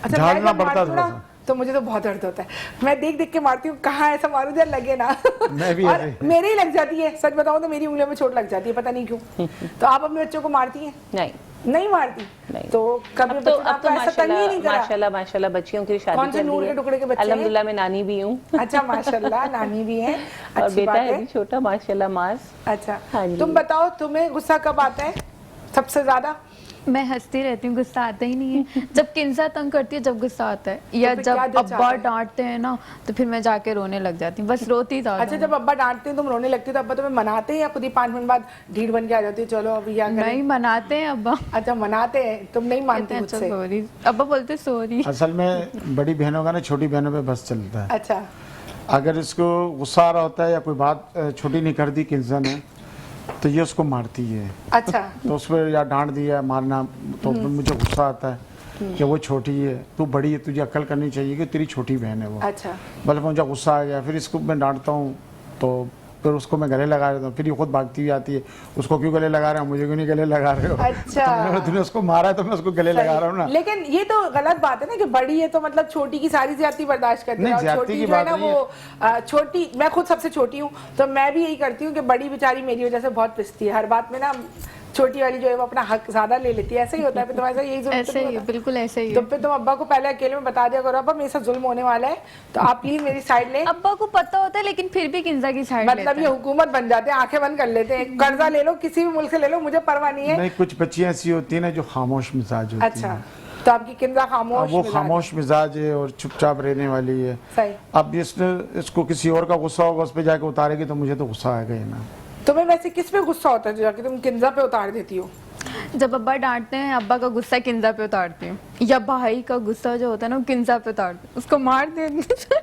अच्छा, मैं झाड़ना जब पड़ता मारती हूँ ना थोड़ा सा। तो मुझे तो बहुत दर्द होता है, मैं देख देख के मारती हूँ, कहाँ ऐसा मारूं जब लगे ना। मैं भी और ऐसे ही। मेरे ही लग जाती है, सच बताऊं तो मेरी उंगलियों में चोट लग जाती है, पता नहीं क्यों। तो आप अपने बच्चों को मारती हैं? नहीं नहीं मारती? नहीं। तो कभी अब तो आपको ऐसा तंग ही नहीं करा? माशाल्लाह बच्चियों की शादी कौन से कर ली नूर के है। टुकड़े के बच्चे हैं? अल्हम्दुलिल्लाह मैं नानी भी हूँ अच्छा, माशाल्लाह, नानी भी है, और अच्छी बेटा बात है है। भी छोटा माशाल्लाह मास। अच्छा, हाँ जी। तुम बताओ तुम्हें गुस्सा कब आता है सबसे ज्यादा? मैं हंसती रहती हूँ, गुस्सा आता ही नहीं है। जब किंजा तंग करती है जब गुस्सा आता है, या फिर जब क्या दिल चाहता अब्बा है? डांटते हैं ना तो फिर मैं जाके रोने लग जाती हूँ, बस रोती था। अच्छा, जब अब्बा डांटते हैं तुम रोने लगती हो, तो अब्बा तुम्हें मनाते हैं या खुद ही 5 मिनट बाद ढीठ बन के आ जाती है, चलो अभी क्या करें? नहीं मनाते हैं अब्बा, अच्छा, मनाते हैं, तुम नहीं मानती कहते हैं अच्छा मुझसे? सॉरी, अब्बा बोलते सॉरी। असल में बड़ी बहनों का ना छोटी बहनों पे बस चलता है। अच्छा, अगर इसको गुस्सा आ रहा होता है या कोई बात छोटी नहीं कर दी किंजा ने, तो ये उसको मारती है। अच्छा, तो उस पर या डांट दिया मारना, तो मुझे गुस्सा आता है कि वो छोटी है, तू बड़ी है, तुझे अक्ल करनी चाहिए कि तेरी छोटी बहन है वो। अच्छा, बल्कि मुझे गुस्सा आ गया, फिर इसको मैं डांटता हूँ, तो फिर उसको मैं गले लगा देता हूँ, फिर ये खुद भागती हुई आती है, उसको क्यों गले लगा रहे हो, मुझे क्यों नहीं गले लगा रहे हो? अच्छा। तो मैंने बोला, तूने उसको मारा है तो मैं उसको गले लगा रहा हूँ ना। लेकिन ये तो गलत बात है ना कि बड़ी है तो मतलब छोटी की सारी ज्यादती बर्दाश्त करती है, नहीं, और ज्यादती छोटी की जो है बात ना नहीं वो छोटी, मैं खुद सबसे छोटी हूँ तो मैं भी यही करती हूँ कि बड़ी बेचारी मेरी वजह से बहुत पिसती है हर बात में ना, छोटी वाली जो है वो अपना हक ज्यादा ले लेती है। ऐसे ही होता है, फिर तुम्हारे साथ यही जुल्म तो ऐसे नहीं ही होता? बिल्कुल ऐसे ही तो है। फिर तुम अब्बा को पहले अकेले में बता दिया करो, अब्बा मेरे साथ जुल्म होने वाला है तो आप प्लीज मेरी साइड लें। अब्बा को पता होता है लेकिन फिर भी किंजा की साइड मतलब ये हुकूमत बन जाते हैं, आंखें बंद कर लेते हैं, कर्जा ले लो किसी भी मुल्क से ले लो, मुझे परवाह नहीं है। नहीं, कुछ बच्चियाँ ऐसी होती है ना जो खामोश मिजाज होती अच्छा, हैं। तो आपकी किंजा खामोश अब वो मिजाज है। खामोश मिजाज है और चुपचाप रहने वाली है। सही। अब इसको किसी और का गुस्सा होगा, उस पर जाके उतारेगी तो मुझे तो गुस्सा आएगा ही ना। तुम्हें वैसे किस पे गुस्सा होता है जो जाके तुम किंजा पे उतार देती हो? जब अब्बा डांटते हैं अब्बा का गुस्सा किंजा पे उतारती हूँ, या भाई का गुस्सा जो होता है ना वो किंजा पे उतारती हूँ, उसको मार देती हूँ।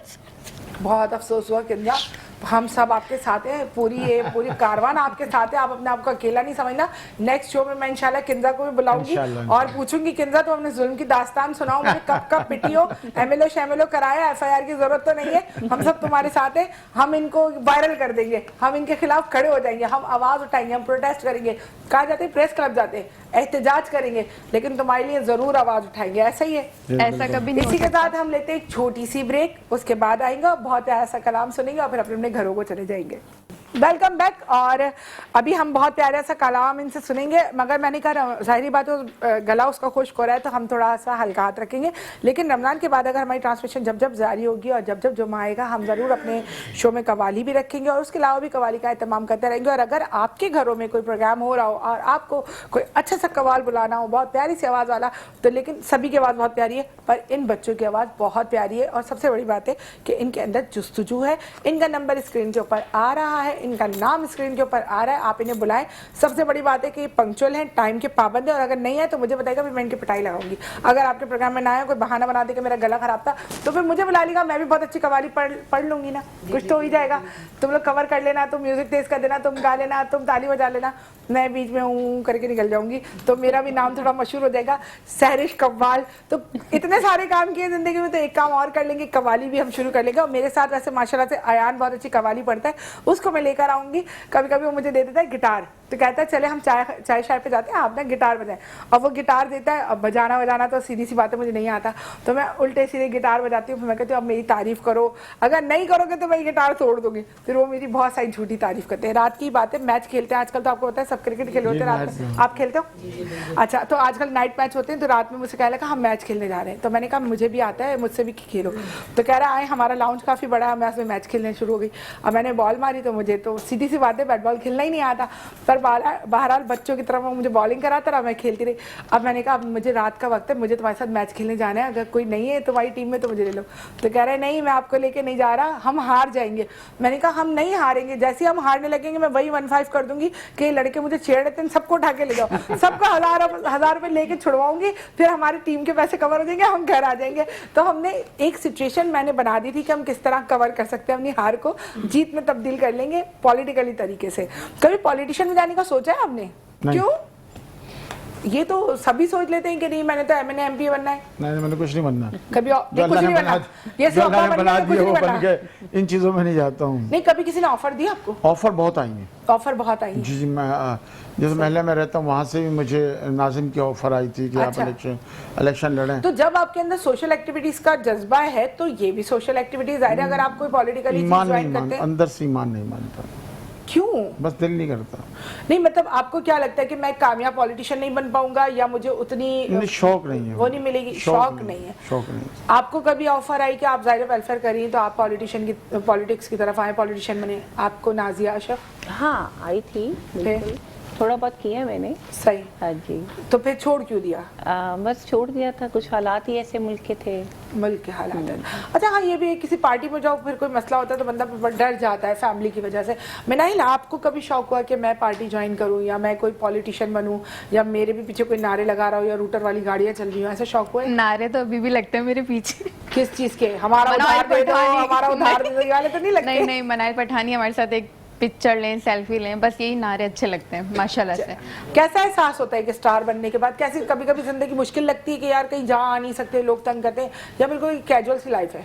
बहुत अफसोस हुआ किंजा, हम सब आपके साथ हैं, पूरी कारवान आपके साथ है। आप अपने आप को अकेला नहीं समझना। नेक्स्ट शो में मैं इंशाल्लाह किंजा को भी बुलाऊंगी और पूछूंगी किंजा तो हमने जुल्म की दास्तान सुनाओ, मुझे कब कब पिटी हो, एमएलओ शैमएलओ कराया, FIR की जरूरत तो नहीं है, हम सब तुम्हारे साथ हैं। हम इनको वायरल कर देंगे, हम इनके खिलाफ खड़े हो जाएंगे, हम आवाज उठाएंगे, हम प्रोटेस्ट करेंगे। कहा जाते हैं प्रेस क्लब जाते हैं, एहतजाज करेंगे, लेकिन तुम्हारे लिए जरूर आवाज उठाएंगे। ऐसा ही है, ऐसा कभी नहीं इसी हो के सकता। साथ हम लेते हैं एक छोटी सी ब्रेक, उसके बाद आएंगे बहुत प्यारा सा कलाम सुनेंगे और फिर अपने अपने घरों को चले जाएंगे। Welcome back. और अभी हम बहुत प्यारा सा कलाम इनसे सुनेंगे, मगर मैंने कहा जाहिर बात है गला उसका खुश्क हो रहा है तो हम थोड़ा सा हल्का हाथ रखेंगे, लेकिन रमजान के बाद अगर हमारी ट्रांसमिशन जब जब जारी होगी और जब जब जुम्मा आएगा हम ज़रूर अपने शो में कवाली भी रखेंगे और उसके अलावा भी कवाली का एहतमाम करते रहेंगे। और अगर आपके घरों में कोई प्रोग्राम हो रहा हो और आपको कोई अच्छा सा कवाल बुलाना हो, बहुत प्यारी सी आवाज़ वाला, तो लेकिन सभी की आवाज़ बहुत प्यारी है पर इन बच्चों की आवाज़ बहुत प्यारी है। और सबसे बड़ी बात है कि इनके अंदर जुस्तजू है। इनका नंबर स्क्रीन के ऊपर आ रहा है, इनका नाम स्क्रीन के ऊपर आ रहा है, आप इन्हें बुलाएं। सबसे बड़ी बात है कि पंक्चुअल हैं, टाइम के पाबंद है और अगर नहीं है तो मुझे बताएगा, फिर मैं इनकी पिटाई लगाऊंगी। अगर आपके प्रोग्राम में ना आया, कोई बहाना बना दे कि मेरा गला खराब था, तो फिर मुझे बुला लेगा, मैं भी बहुत अच्छी कवाली पढ़ लूंगी ना, कुछ तो हो ही जाएगा। तुम लोग कवर कर लेना, तुम म्यूजिक तेज कर देना, तुम गा लेना, तुम ताली बजा लेना, मैं बीच में हूँ करके निकल जाऊंगी, तो मेरा भी नाम थोड़ा मशहूर हो जाएगा, सहरिश कव्वाल। तो इतने सारे काम किए जिंदगी में, तो एक काम और कर लेंगे, कवाली भी हम शुरू कर लेंगे। और मेरे साथ वैसे माशाल्लाह से अयान बहुत अच्छी कवाली पढ़ता है, उसको मैं लेकर आऊंगी। कभी कभी वो मुझे दे देता है गिटार, तो कहता है चले हम चाय शाय पे जाते हैं, आप ना गिटार बजाएं, और वो गिटार देता है। अब बजाना तो सीधी सी बात है, मुझे नहीं आता, तो मैं उल्टे सीधे गिटार बजाती हूँ। फिर मैं कहती हूँ अब मेरी तारीफ करो, अगर नहीं करोगे तो मैं गिटार तोड़ दूंगी। फिर वो मेरी बहुत सारी झूठी तारीफ करते हैं। रात की बात है, मैच खेलते हैं आजकल, तो आपको पता है सब क्रिकेट खेल होते हैं रात में, आप खेलते हो? अच्छा, तो आजकल नाइट मैच होते हैं, तो रात में मुझसे कह लगा हम मैच खेलने जा रहे हैं, तो मैंने कहा मुझे भी आता है, मुझसे भी खेलो। तो कह रहा है हमारा लाउंज काफी बड़ा है, मैं उसमें मैच खेलने शुरू हो गई। अब मैंने बॉल मारी तो मुझे तो सीधी सी बात है बैट बॉल खेलना ही नहीं आता, पर बहरहाल बच्चों की तरफ मुझे बॉलिंग कराता रहा, मैं खेलती रही। अब मैंने कहा अब मुझे रात का वक्त है, मुझे तुम्हारे साथ मैच खेलने जाना है, अगर कोई नहीं है तुम्हारी टीम में तो मुझे ले लो। तो कह रहे नहीं मैं आपको लेके नहीं जा रहा, हम हार जाएंगे। मैंने कहा हम नहीं हारेंगे, जैसे हम हारने लगेंगे मैं वही 1-5 कर दूंगी कि लड़के मुझे छेड़ देते हैं, सबको उठा के ले जाओ, सबको 1000 रुपए लेके छुड़वाऊंगी, फिर हमारी टीम के पैसे कवर हो जाएंगे, हम घर आ जाएंगे। तो हमने एक सिचुएशन मैंने बना दी थी कि हम किस तरह कवर कर सकते हैं, अपनी हार को जीत में तब्दील कर लेंगे पॉलिटिकली तरीके से। कभी पॉलिटिशियन में जाने का सोचा है आपने? क्यों? ये तो सभी सोच लेते हैं कि नहीं मैंने तो MNA MP बनना है। नहीं मैंने कुछ नहीं बनना, कभी कुछ नहीं बनना, ये सब बना दिया वो बन के, इन चीजों में नहीं जाता हूँ। नहीं, कभी किसी ने ऑफर दिया आपको? ऑफर बहुत आई है, ऑफर बहुत आई है। जी मैं जिस महल्ले में रहता हूँ वहाँ से भी मुझे नाजिम की ऑफर आई थी कि अच्छा। आप इलेक्शन लड़ें। तो जब आपके अंदर सोशल एक्टिविटीज का जज्बा है तो ये भी सोशल एक्टिविटीज है, अगर आप कोई पॉलिटिकली ईमान नहीं ज्वाइन करते हैं। अंदर से ईमान नहीं मानता। क्यों? बस दिल नहीं करता। नहीं मतलब आपको क्या लगता है कि मैं कामयाब पॉलिटिशियन नहीं बन पाऊंगा, या मुझे उतनी शौक नहीं है, वो नहीं मिलेगी, शौक नहीं है। शौक नहीं। आपको कभी ऑफर आई कि आप जाहिर वेलफेयर करिए तो आप पॉलिटिक्स की तरफ आए, पॉलिटिशियन बने? आपको नाजिया अशरफ? हाँ आई थी, बिल्कुल थोड़ा बहुत किया मैंने। सही। हाँ जी। तो फिर छोड़ क्यों दिया? बस छोड़ दिया था, कुछ हालात ही ऐसे मुल्क के थे, मुल्क के हालात है। अच्छा हाँ, ये भी है, किसी पार्टी में जाओ फिर कोई मसला होता है तो बंदा डर जाता है फैमिली की वजह से। मिनाइल, आपको कभी शौक हुआ कि मैं पार्टी ज्वाइन करूं या मैं कोई पॉलिटिशियन बनूं, या मेरे भी पीछे कोई नारे लगा रहा हो या रूटर वाली गाड़ियां चल रही हो, ऐसा शौक हुआ है? नारे तो अभी भी लगते हैं मेरे पीछे। किस चीज के? हमारा उधार दे दो, हमारा उधार दे दो, ये वाले तो नहीं लगते? नहीं, मनाइल पठानी हमारे साथ एक पिक्चर लें, सेल्फी लें, बस यही नारे अच्छे लगते हैं माशाल्लाह से। कैसा एहसास होता है कि स्टार बनने के बाद? कैसी कभी कभी जिंदगी मुश्किल लगती है कि यार कहीं जा आ नहीं सकते, लोग तंग करते हैं, या बिल्कुल कैजुअल सी लाइफ है?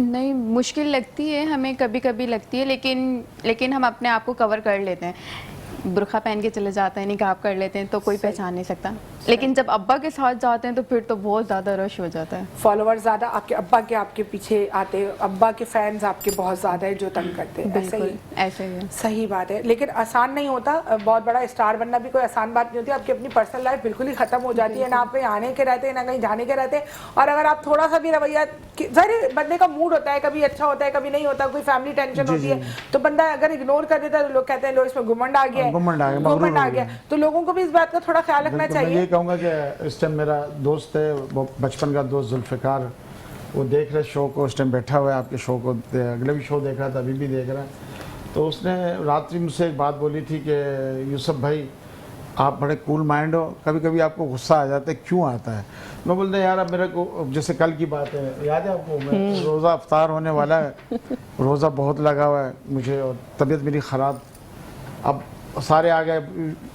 नहीं, मुश्किल लगती है हमें, कभी कभी लगती है, लेकिन हम अपने आप को कवर कर लेते हैं। बुरखा पहन के चले जाते हैं, निकाब कर लेते हैं, तो कोई पहचान नहीं सकता। लेकिन जब अब्बा के साथ जाते हैं तो फिर तो बहुत ज़्यादा रश हो जाता है। फॉलोअर्स ज़्यादा आपके अब्बा के आपके पीछे आते हैं, अब्बा के फैंस आपके बहुत ज़्यादा है जो तंग करते हैं। ऐसे ही? ऐसे ही है। सही बात है, लेकिन आसान नहीं होता। बहुत बड़ा स्टार बनना भी कोई आसान बात नहीं होती। आपकी अपनी पर्सनल लाइफ बिल्कुल ही खत्म हो जाती है, ना आप कहीं आने के रहते हैं ना कहीं जाने के रहते हैं। और अगर आप थोड़ा सा भी रवैया, जाहिर बंदे का मूड होता है, कभी अच्छा होता है कभी नहीं होता, कोई फैमिली टेंशन होती है, तो बंदा अगर इग्नोर कर देता है तो लोग कहते हैं लो इसमें घुमंड आ गया, घुमंड आ गया। तो लोगों को भी इस बात का थोड़ा ख्याल रखना चाहिए। मैं ये कहूँगा कि इस टाइम मेरा दोस्त है, वो बचपन का दोस्त जुल्फ़िकार, वो देख रहे शो को, उस टाइम बैठा हुआ है आपके शो को, अगले भी शो देख रहा था, अभी भी देख रहा है। तो उसने रात्रि मुझसे एक बात बोली थी कि यूसुफ भाई आप बड़े कूल माइंड हो, कभी कभी आपको गुस्सा आ जाता है, क्यों आता है? मैं बोलता यार अब मेरे को, जैसे कल की बात है, याद है आपको, मैं रोज़ा अफ्तार होने वाला है, रोज़ा बहुत लगा हुआ है मुझे और तबीयत मेरी ख़राब। अब सारे आ गए,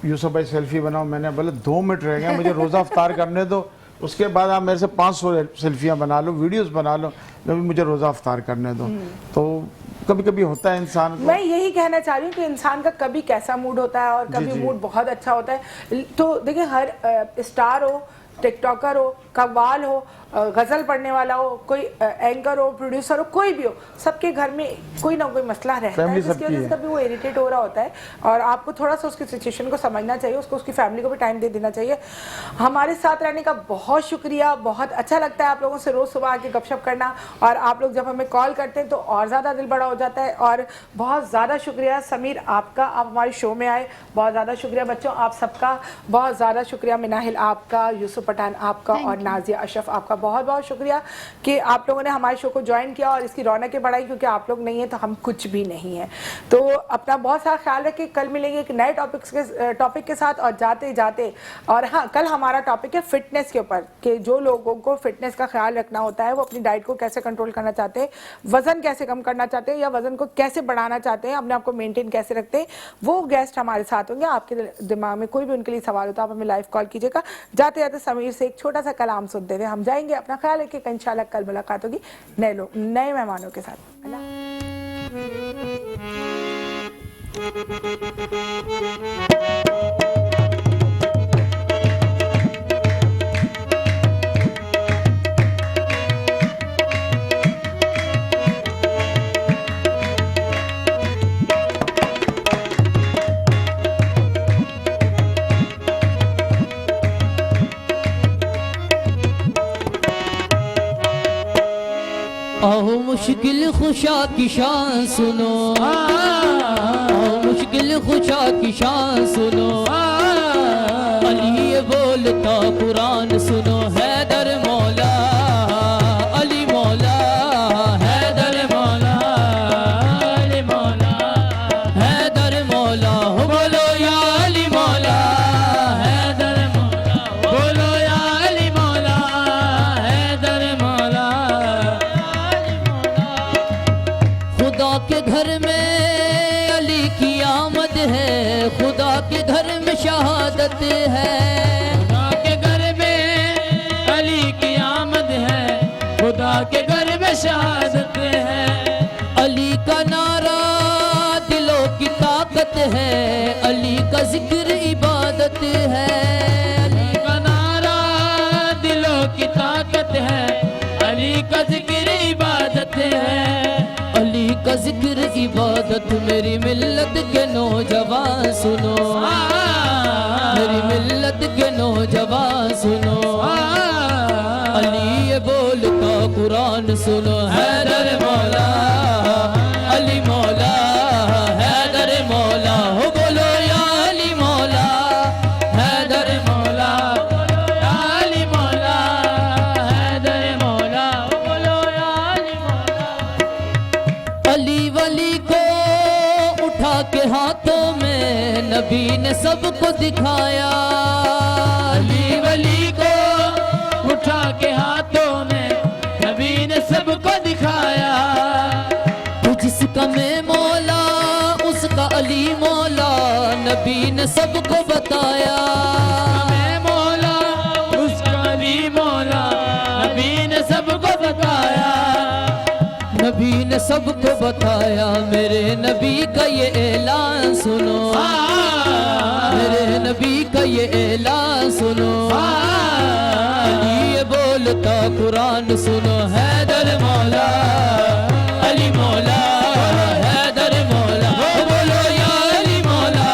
यूसुफ भाई सेल्फी बनाओ, मैंने बोले 2 मिनट रह गए, मुझे रोज़ा अफ्तार करने दो, उसके बाद आप मेरे से 500 सेल्फियाँ बना लो, वीडियोस बना लो, जब मुझे रोज़ा अफ्तार करने दो। तो कभी कभी होता है इंसान को। मैं यही कहना चाह रही हूँ कि इंसान का कभी कैसा मूड होता है और कभी मूड बहुत अच्छा होता है। तो देखिए, हर स्टार हो, टिकटॉकर हो, कव्वाल हो, गज़ल पढ़ने वाला हो, कोई एंकर हो, प्रोड्यूसर हो, कोई भी हो, सबके घर में कोई ना कोई मसला रहता है, जिसकी वजह से कभी वो इरिटेट हो रहा होता है। और आपको थोड़ा सा उसकी सिचुएशन को समझना चाहिए, उसको उसकी फैमिली को भी टाइम दे देना चाहिए। हमारे साथ रहने का बहुत शुक्रिया, बहुत अच्छा लगता है आप लोगों से रोज़ सुबह आके गपशप करना, और आप लोग जब हमें कॉल करते हैं तो और ज़्यादा दिल बड़ा हो जाता है। और बहुत ज़्यादा शुक्रिया समीर आपका, आप हमारे शो में आए, बहुत ज़्यादा शुक्रिया बच्चों आप सबका, बहुत ज़्यादा शुक्रिया मिनाहिल आपका, यूसुफ पठान आपका और नाजिया अशरफ आपका, बहुत बहुत शुक्रिया कि आप लोगों ने हमारे शो को ज्वाइन किया और इसकी रौनकें बढ़ाई, क्योंकि आप लोग नहीं हैं तो हम कुछ भी नहीं हैं। तो अपना बहुत सारा ख्याल रखें, कल मिलेंगे एक नए टॉपिक के साथ। और जाते जाते, और हाँ, कल हमारा टॉपिक है फिटनेस के ऊपर, कि जो लोगों को फिटनेस का ख्याल रखना होता है, वो अपनी डाइट को कैसे कंट्रोल करना चाहते हैं, वजन कैसे कम करना चाहते हैं या वजन को कैसे बढ़ाना चाहते हैं, अपने आप को मेंटेन कैसे रखते हैं, वो गेस्ट हमारे साथ होंगे। आपके दिमाग में कोई भी उनके लिए सवाल हो तो आप हमें लाइव कॉल कीजिएगा। जाते जाते समीर से एक छोटा सा कलाम सुनते हुए हम जाएंगे। अपना ख्याल रखिए, इंशाल्लाह कल मुलाकात होगी नए मेहमानों के साथ। आओ मुश्किल खुशा की शान सुनो, आओ मुश्किल खुशा की शान सुनो, अली ये बोलता कुरान सुनो, हैदर मौला अली मौला, हैदर मौला अली मौला, हैदर मौला हो बोलो या अली मौला, हैदर मौला बोलो या अली मौला, हैदर मौला। खुदा के घर में अली की आमद है, खुदा के घर में शहादत है, खुदा के घर में अली की आमद है, खुदा के घर में शहादत है। अली का नारा दिलों की ताकत है, अली का जिक्र इबादत है, अली का नारा दिलों की ताकत है, अली का जिक्र इबादत है, अली का जिक्र इबादत। मेरी मिल्लत के नौजवान सुनो, मेरी मिल्लत के नौजवान सुनो, अली ये बोलता कुरान सुनो, हैदर मौला अली मौला, हैदर मौला हो बोलो या अली मौला, हैदर मौला या अली मौला, हैदर मौला हो बोलो या अली मौला। अली वली को उठा के हाथों में नबी ने सबको दिखाया, अली वली को उठा के हाथों में नबी ने सबको दिखाया, तो जिसका मैं मौला उसका अली मौला, नबी ने सबको बताया, मैं मौला उसका अली मौला, नबी ने सबको बताया, नबी ने सबको बताया। मेरे नबी का ये ऐलान सुनो, मेरे नबी का ये ऐलान सुनो, अली ये बोलता कुरान सुनो, हैदर मौला अली मौला, हैदर मौला हो बोलो या अली मौला,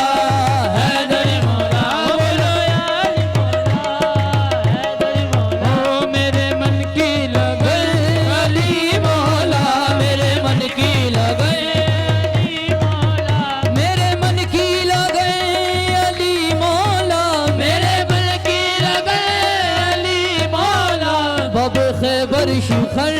हैदर मौला हो बोलो या अली मौला, हैदर मौला। ओ मेरे मन की लगन अली मौला, मेरे मन की लगन अली मौला, मेरे मन की लगन अली मौला, मेरे मन की लगन अली मौला, बब खैबर शिखर